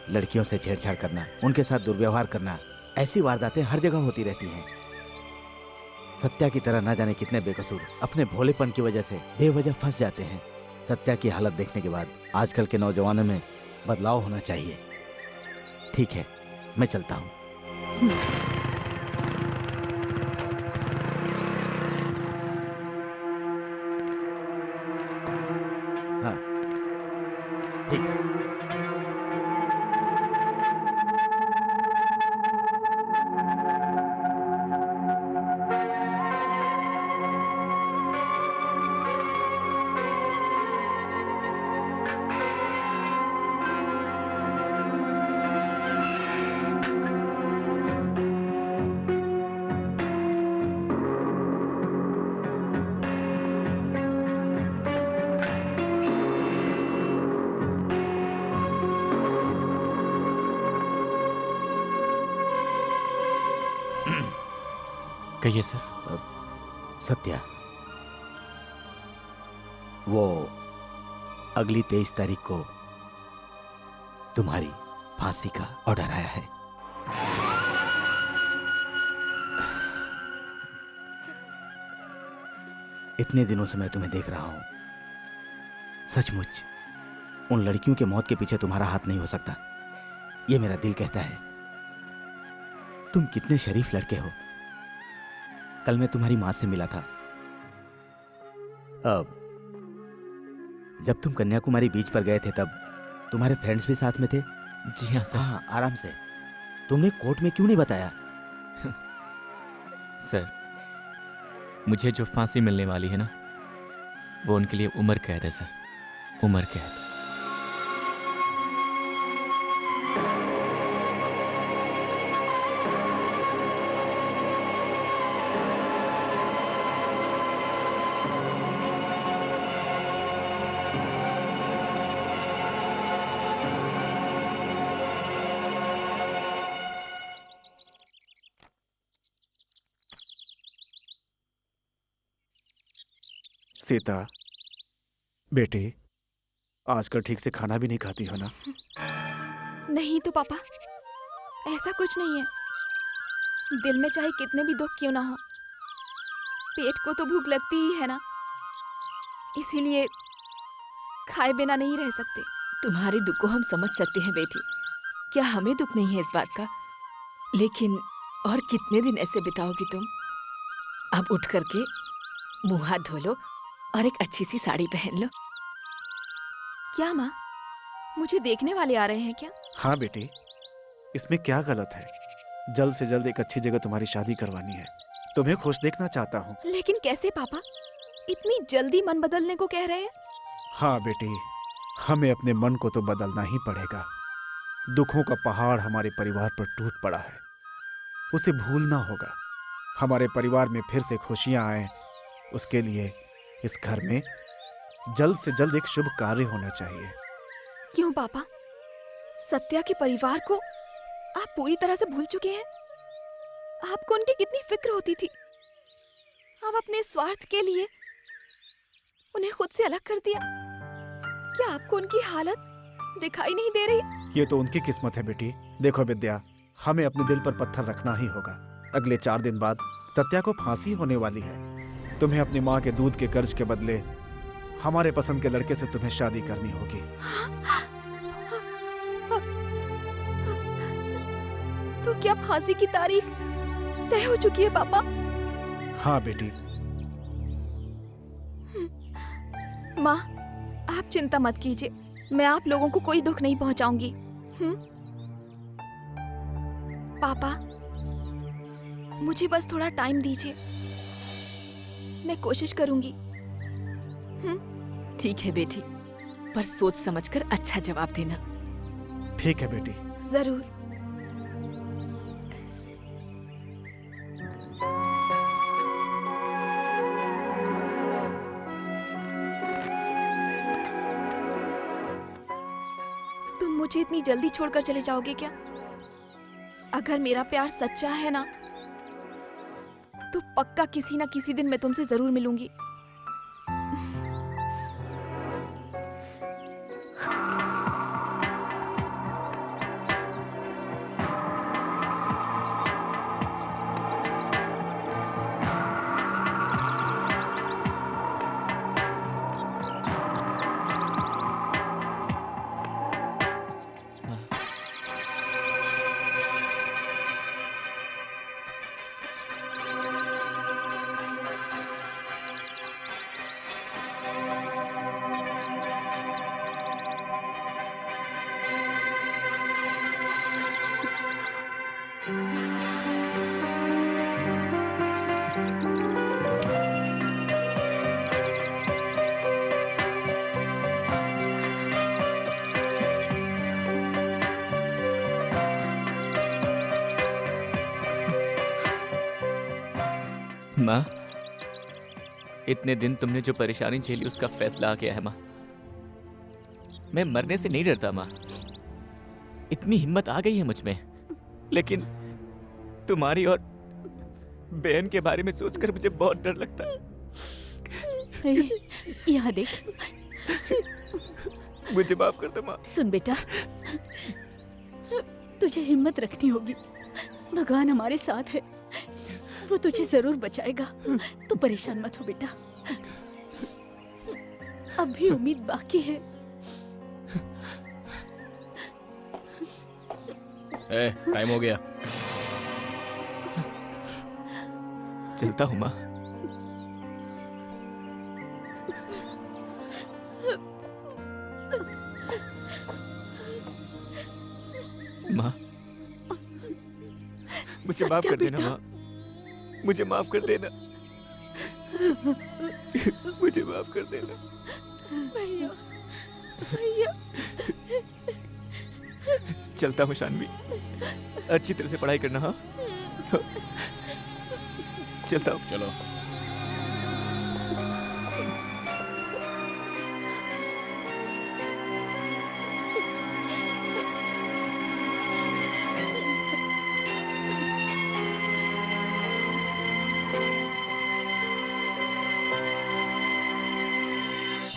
लड़कियों से छेड़छाड़ करना, उनके साथ दुर्व्यवहार करना, ऐसी वारदातें हर जगह होती रहती हैं। सत्या की तरह ना जाने कितने बेकसूर अपने भोलेपन की वजह से बेवजह फंस जाते हैं। सत्या की हालत देखने के बाद आजकल के नौजवानों में बदलाव होना चाहिए। ठीक है, मैं चलता हूँ। हाँ, ठीक है। कहिए सर। सत्या, वो अगली 23 तारीख को तुम्हारी फांसी का ऑर्डर आया है। इतने दिनों से मैं तुम्हें देख रहा हूं। सचमुच उन लड़कियों के मौत के पीछे तुम्हारा हाथ नहीं हो सकता, ये मेरा दिल कहता है। तुम कितने शरीफ लड़के हो। कल मैं तुम्हारी मां से मिला था। अब जब तुम कन्याकुमारी बीच पर गए थे तब तुम्हारे फ्रेंड्स भी साथ में थे? जी हाँ सर। हाँ, आराम से। तुमने कोर्ट में क्यों नहीं बताया? सर, मुझे जो फांसी मिलने वाली है ना, वो उनके लिए उम्र कैद है सर, उम्र कैद। सीता, बेटी, आजकल ठीक से खाना भी नहीं खाती हो ना? नहीं तो पापा, ऐसा कुछ नहीं है। दिल में चाहे कितने भी दुख क्यों ना हो, पेट को तो भूख लगती ही है ना, इसीलिए खाए बिना नहीं रह सकते। तुम्हारे दुख को हम समझ सकते हैं बेटी, क्या हमें दुख नहीं है इस बात का? लेकिन और कितने दिन ऐसे बिताओगी तुम? अब उठ करके मुंह हाथ धो लो और एक अच्छी सी साड़ी पहन लो। क्या माँ, मुझे देखने वाले आ रहे हैं क्या? हाँ बेटी, इसमें क्या गलत है? जल्द से जल्द एक अच्छी जगह तुम्हारी शादी करवानी है। तुम्हें खुश देखना चाहता हूँ। लेकिन कैसे पापा, इतनी जल्दी मन बदलने को कह रहे हैं? हाँ बेटी, हमें अपने मन को तो बदलना ही पड़ेगा। दुखों का पहाड़ हमारे परिवार पर टूट पड़ा है, उसे भूलना होगा। हमारे परिवार में फिर से खुशियां आए, उसके लिए इस घर में जल्द से जल्द एक शुभ कार्य होना चाहिए। क्यों पापा, सत्या के परिवार को आप पूरी तरह से भूल चुके हैं? आपको उनकी कितनी फिक्र होती थी, आप अपने स्वार्थ के लिए उन्हें खुद से अलग कर दिया। क्या आपको उनकी हालत दिखाई नहीं दे रही? ये तो उनकी किस्मत है बेटी। देखो विद्या, हमें अपने दिल पर पत्थर रखना ही होगा। अगले 4 दिन बाद सत्या को फांसी होने वाली है। तुम्हें अपनी माँ के दूध के कर्ज के बदले हमारे पसंद के लड़के से तुम्हें शादी करनी होगी। तो क्या फांसी की तारीख तय हो चुकी है पापा? हाँ बेटी। माँ, आप चिंता मत कीजिए, मैं आप लोगों को कोई दुख नहीं पहुंचाऊंगी। पापा, मुझे बस थोड़ा टाइम दीजिए, मैं कोशिश करूंगी ठीक है बेटी, पर सोच समझकर अच्छा जवाब देना। ठीक है बेटी। जरूर। तुम मुझे इतनी जल्दी छोड़कर चले जाओगे क्या? अगर मेरा प्यार सच्चा है ना, तो पक्का किसी ना किसी दिन मैं तुमसे जरूर मिलूंगी। माँ, इतने दिन तुमने जो परेशानी झेली उसका फैसला आ गया है माँ। मैं मरने से नहीं डरता माँ, इतनी हिम्मत आ गई है मुझ में, लेकिन तुम्हारी और बहन के बारे में सोचकर मुझे बहुत डर लगता है। यहाँ देख। मुझे माफ कर दो माँ। सुन बेटा, तुझे हिम्मत रखनी होगी। भगवान हमारे साथ है, वो तुझे जरूर बचाएगा। तू परेशान मत हो बेटा, अब भी उम्मीद बाकी है। टाइम हो गया। चलता हूँ माँ। माँ, मुझे माफ कर देना माँ, मुझे माफ कर देना, मुझे माफ कर देना। भैया, भैया। चलता हूँ शानवी, अच्छी तरह से पढ़ाई करना। हाँ, चलता हूँ। चलो।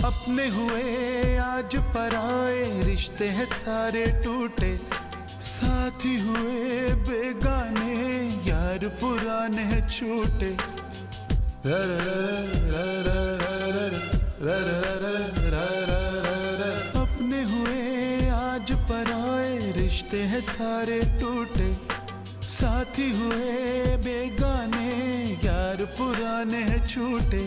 अपने हुए आज पराए, रिश्ते हैं सारे टूटे, साथी हुए बेगाने, यार पुराने छूटे। अपने हुए आज पराए, रिश्ते हैं सारे टूटे, साथी हुए बेगाने, यार पुराने छूटे।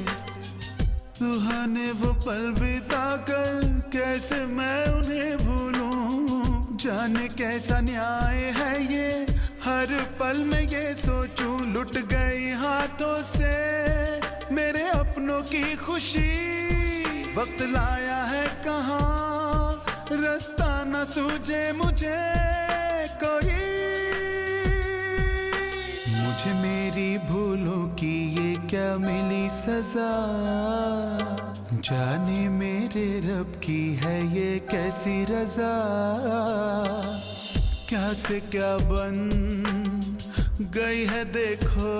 सुहाने वो पल बिता कर कैसे मैं उन्हें भूलूं, जाने कैसा न्याय है ये, हर पल में ये सोचूं। लुट गई हाथों से मेरे अपनों की खुशी, वक्त लाया है कहाँ, रास्ता न सूझे मुझे कोई। मुझे मेरी भूलों की ये क्या मिली सजा, जाने मेरे रब की है ये कैसी रजा। क्या से क्या बन गई है देखो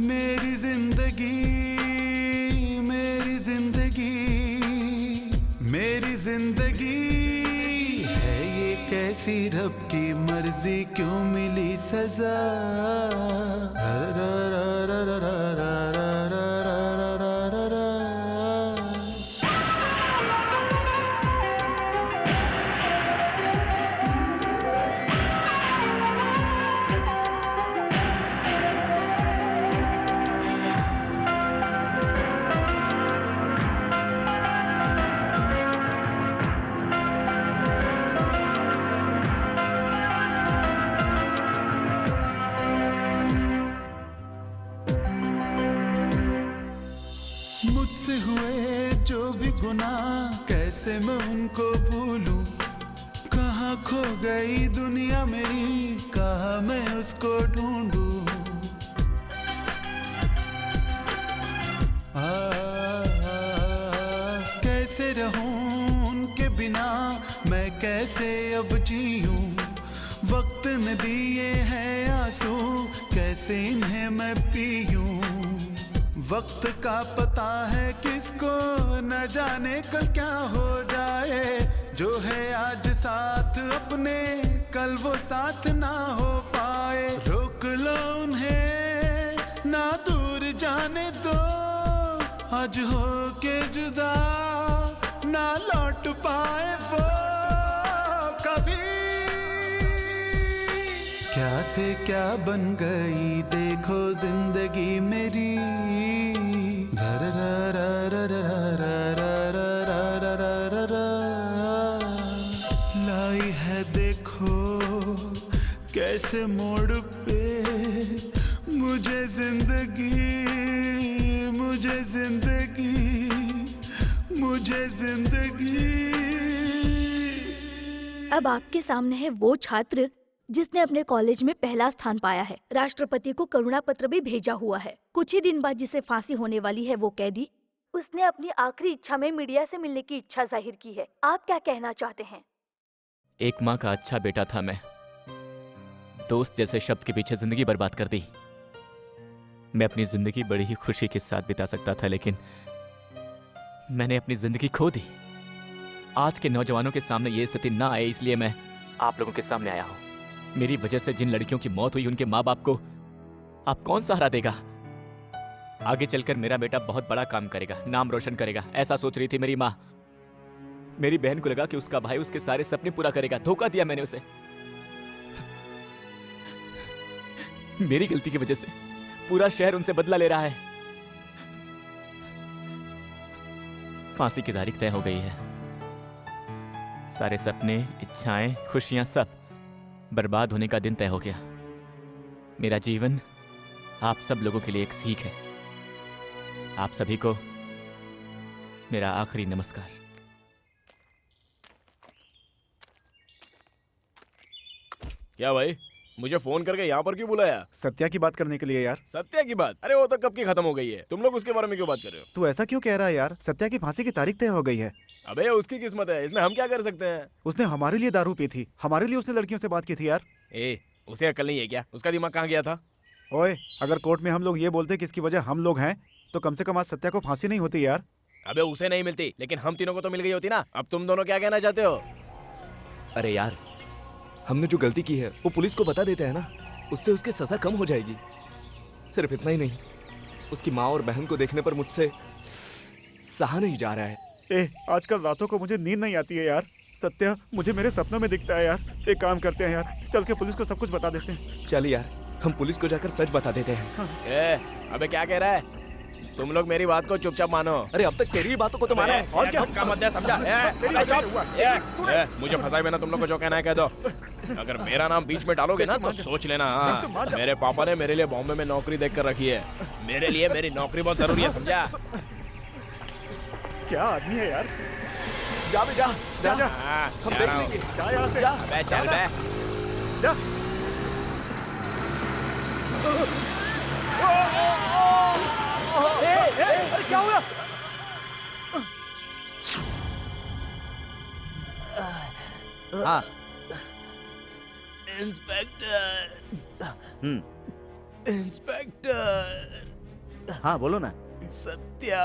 मेरी जिंदगी, मेरी जिंदगी, मेरी जिंदगी है ये कैसी, रब की मर्जी क्यों मिली सजा। ना, कैसे मैं उनको भूलूं। कहाँ खो गई दुनिया मेरी, कहाँ मैं उसको ढूंढूं। कैसे रहूं उनके बिना, मैं कैसे अब जीऊं। वक्त न दिए हैं आंसू, कैसे इन्हें मैं पीऊं। वक्त का पता है किसको, न जाने कल क्या हो जाए। जो है आज साथ अपने, कल वो साथ ना हो पाए। रोक लो उन्हें, ना दूर जाने दो। आज हो के जुदा, ना लौट पाए वो कभी। क्या से क्या बन गई देखो जिंदगी मेरी। रा रा रा रा रा रा रा रा रा रा रा रा। लाई है देखो कैसे मोड़ पे, मुझे जिंदगी, मुझे जिंदगी, मुझे जिंदगी। अब आपके सामने है वो छात्र जिसने अपने कॉलेज में पहला स्थान पाया है। राष्ट्रपति को करुणा पत्र भी भेजा हुआ है। कुछ ही दिन बाद जिसे फांसी होने वाली है वो कैदी, उसने अपनी आखिरी इच्छा में मीडिया से मिलने की इच्छा जाहिर की है। आप क्या कहना चाहते हैं? एक माँ का अच्छा बेटा था मैं। दोस्त जैसे शब्द के पीछे जिंदगी बर्बाद कर दी। मैं अपनी जिंदगी बड़ी ही खुशी के साथ बिता सकता था, लेकिन मैंने अपनी जिंदगी खो दी। आज के नौजवानों के सामने ये स्थिति ना आए, इसलिए मैं आप लोगों के सामने आया हूं। मेरी वजह से जिन लड़कियों की मौत हुई, उनके माँ बाप को आप कौन सहारा देगा? आगे चलकर मेरा बेटा बहुत बड़ा काम करेगा, नाम रोशन करेगा, ऐसा सोच रही थी मेरी माँ। मेरी बहन को लगा कि उसका भाई उसके सारे सपने पूरा करेगा। धोखा दिया मैंने उसे। मेरी गलती की वजह से पूरा शहर उनसे बदला ले रहा है। फांसी की तारीख तय हो गई है। सारे सपने, इच्छाएं, खुशियां सब बर्बाद होने का दिन तय हो गया। मेरा जीवन आप सब लोगों के लिए एक सीख है। आप सभी को मेरा आखिरी नमस्कार। क्या भाई, मुझे फोन करके यहाँ पर क्यों बुलाया? सत्या की बात करने के लिए यार। सत्या की बात? अरे वो तो कब की खत्म हो गई है, तुम लोग उसके बारे में क्यों बात कर रहे हो? तू ऐसा क्यों कह रहा है यार? सत्या की फांसी की तारीख तय हो गई है। अबे उसकी किस्मत है, इसमें हम क्या कर सकते हैं? उसने हमारे लिए दारू पी थी, हमारे लिए उसने लड़कियों से बात की थी यार। उसे अकल नहीं है क्या? उसका दिमाग कहाँ गया था? ओए, अगर कोर्ट में हम लोग ये बोलते कि इसकी वजह हम लोग हैं, तो कम से कम आज सत्या को फांसी नहीं होती यार। अबे उसे नहीं मिलती, लेकिन हम तीनों को तो मिल गई होती ना। अब तुम दोनों क्या कहना चाहते हो? अरे यार, हमने जो गलती की है वो पुलिस को बता देते हैं ना, उससे उसकी सजा कम हो जाएगी। सिर्फ इतना ही नहीं, उसकी माँ और बहन को देखने पर मुझसे सहा नहीं जा रहा है। आजकल रातों को मुझे नींद नहीं आती है यार। सत्या मुझे मेरे सपनों में दिखता है यार। एक काम करते हैं यार, चल के पुलिस को सब कुछ बता देते हैं। चल यार, हम पुलिस को जाकर सच बता देते हैं। अबे क्या कह रहा है? तुम लोग मेरी बात को चुपचाप मानो। अरे अब तक तेरी ही बातों को तो माना है। और क्या का मत समझा? मुझे फंसाए बिना तुम लोग को जो कहना है कह दो। अगर मेरा नाम बीच में डालोगे ना तो सोच लेना। मेरे पापा ने मेरे लिए बॉम्बे में नौकरी देख कर रखी है। मेरे लिए मेरी नौकरी बहुत जरूरी है, समझा? क्या आदमी है यार। जा बे जा, जा, जा। हम देख लेंगे। जा यहाँ से। अबे चल बे। जा। अरे क्या हुआ? हाँ इंस्पेक्टर। इंस्पेक्टर। हाँ बोलो ना। सत्या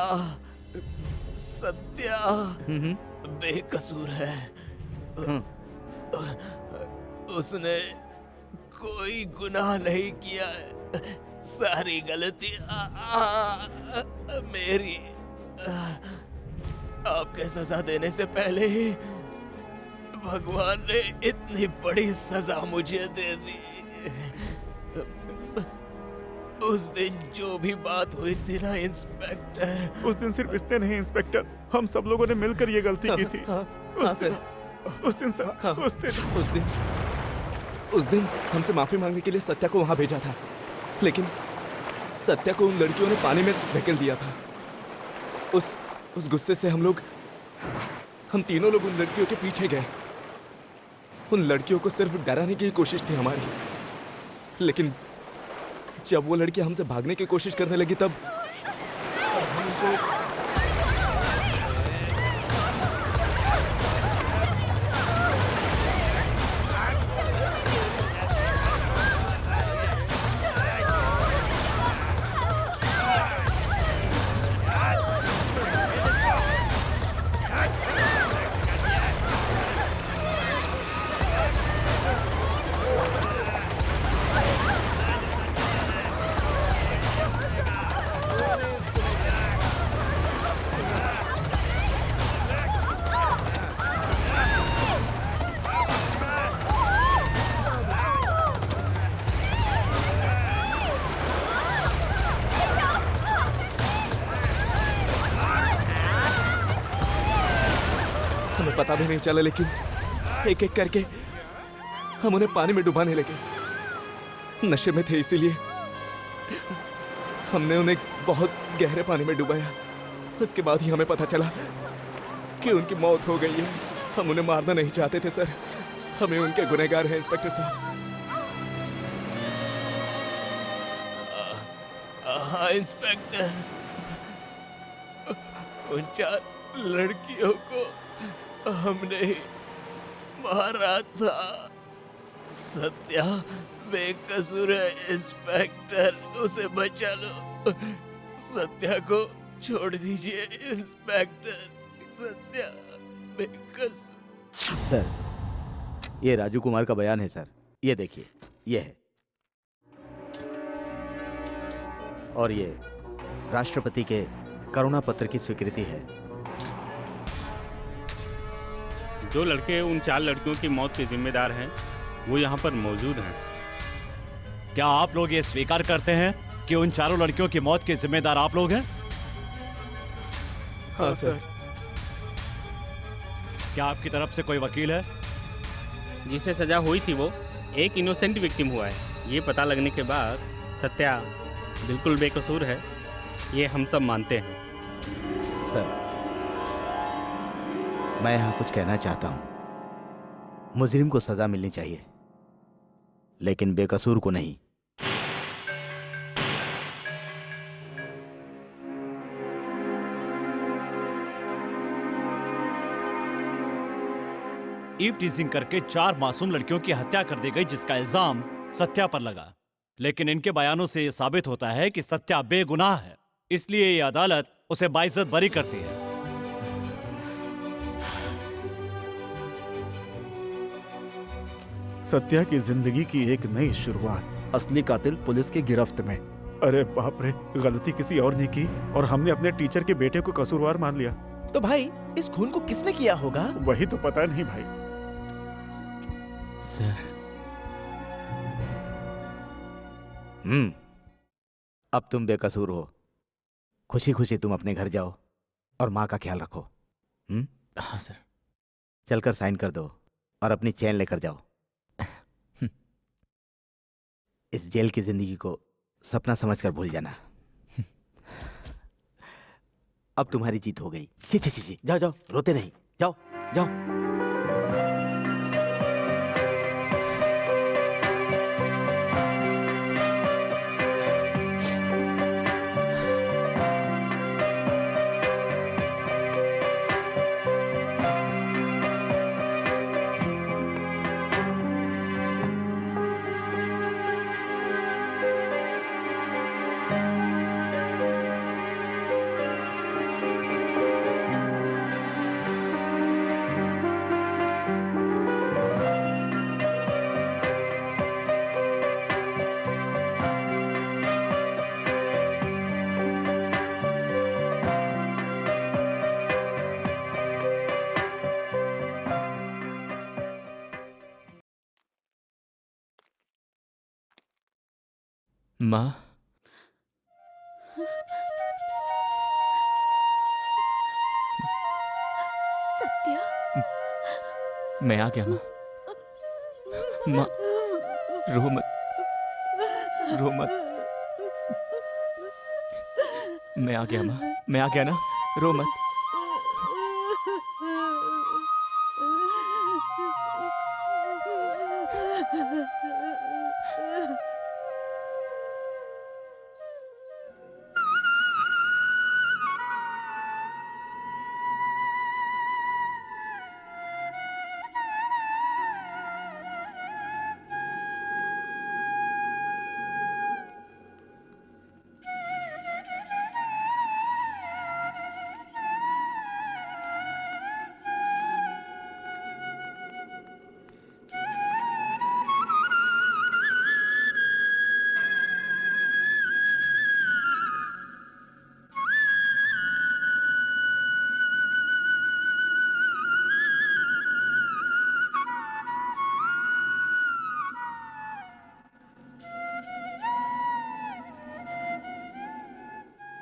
बेकसूर है। उसने कोई गुनाह नहीं किया है। सारी गलती मेरी। आपके सजा देने से पहले ही भगवान ने इतनी बड़ी सजा मुझे दे दी। उस दिन जो भी बात हुई थी ना इंस्पेक्टर, उस दिन सिर्फ इसने नहीं इंस्पेक्टर, हम सब लोगों ने मिलकर ये गलती की थी। उस दिन हमसे माफी मांगने के लिए सत्या को वहां भेजा था, लेकिन सत्या को उन लड़कियों ने पानी में धकेल दिया था। उस गुस्से से हम लोग हम तीनों लोग उन लड़कियों के पीछे गए। उन लड़कियों को सिर्फ डराने की कोशिश थी हमारी, लेकिन जब वो लड़कियां हमसे भागने की कोशिश करने लगी तब हमें पता भी नहीं चला, लेकिन एक एक करके हम उन्हें पानी में डुबाने लगे। नशे में थे, इसीलिए हमने उन्हें बहुत गहरे पानी में डुबाया। उसके बाद ही हमें पता चला कि उनकी मौत हो गई है। हम उन्हें मारना नहीं चाहते थे सर, हमें उनके गुनहगार हैं इंस्पेक्टर साहब। हाँ इंस्पेक्टर, उन 4 लड़कियों को हमने ही मारा था। सत्या बेकसूर है इंस्पेक्टर, उसे बचा लो। सत्या को छोड़ दीजिए इंस्पेक्टर, सत्या बेकसूर। सर, ये राजू कुमार का बयान है सर, ये देखिए, ये है। और ये राष्ट्रपति के करुणा पत्र की स्वीकृति है। जो लड़के उन 4 लड़कियों की मौत के जिम्मेदार हैं, वो यहाँ पर मौजूद हैं। क्या आप लोग ये स्वीकार करते हैं कि उन चारों लड़कियों की मौत के जिम्मेदार आप लोग हैं? हाँ सर। क्या आपकी तरफ से कोई वकील है? जिसे सजा हुई थी वो एक इनोसेंट विक्टिम हुआ है। ये पता लगने के बाद सत्या बिल्कुल बेकसूर है, ये हम सब मानते हैं। सर, मैं यहाँ कुछ कहना चाहता हूँ। मुजरिम को सजा मिलनी चाहिए, लेकिन बेकसूर को नहीं। ईव टीजिंग करके 4 मासूम लड़कियों की हत्या कर दी गई, जिसका इल्जाम सत्या पर लगा। लेकिन इनके बयानों से यह साबित होता है कि सत्या बेगुनाह है, इसलिए ये अदालत उसे बाइज्जत बरी करती है। सत्या की जिंदगी की एक नई शुरुआत। असली कातिल पुलिस की गिरफ्त में। अरे बाप रे, गलती किसी और ने की और हमने अपने टीचर के बेटे को कसूरवार मान लिया। तो भाई, इस खून को किसने किया होगा? वही तो पता नहीं भाई। सर, अब तुम बेकसूर हो। खुशी खुशी तुम अपने घर जाओ और माँ का ख्याल रखो। हाँ सर। चलकर साइन कर दो और अपनी चैन लेकर जाओ। इस जेल की जिंदगी को सपना समझकर भूल जाना। अब तुम्हारी जीत हो गई। छी छी छी छी, जाओ जाओ, रोते नहीं, जाओ जाओ। माँ, सत्या, मैं आ गया माँ। माँ, रो मत, रो मत। मैं आ गया माँ, मैं आ गया ना, रो मत।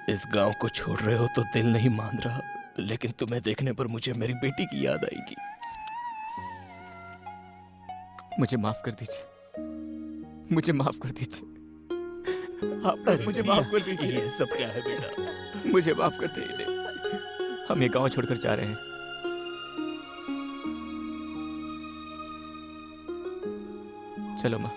इस गांव को छोड़ रहे हो तो दिल नहीं मान रहा, लेकिन तुम्हें देखने पर मुझे मेरी बेटी की याद आएगी। मुझे माफ कर दीजिए, मुझे माफ कर दीजिए, आप लोग मुझे माफ कर दीजिए। ये सब क्या है बेटा? मुझे माफ कर दीजिए, हम ये गांव छोड़कर जा रहे हैं। चलो माँ।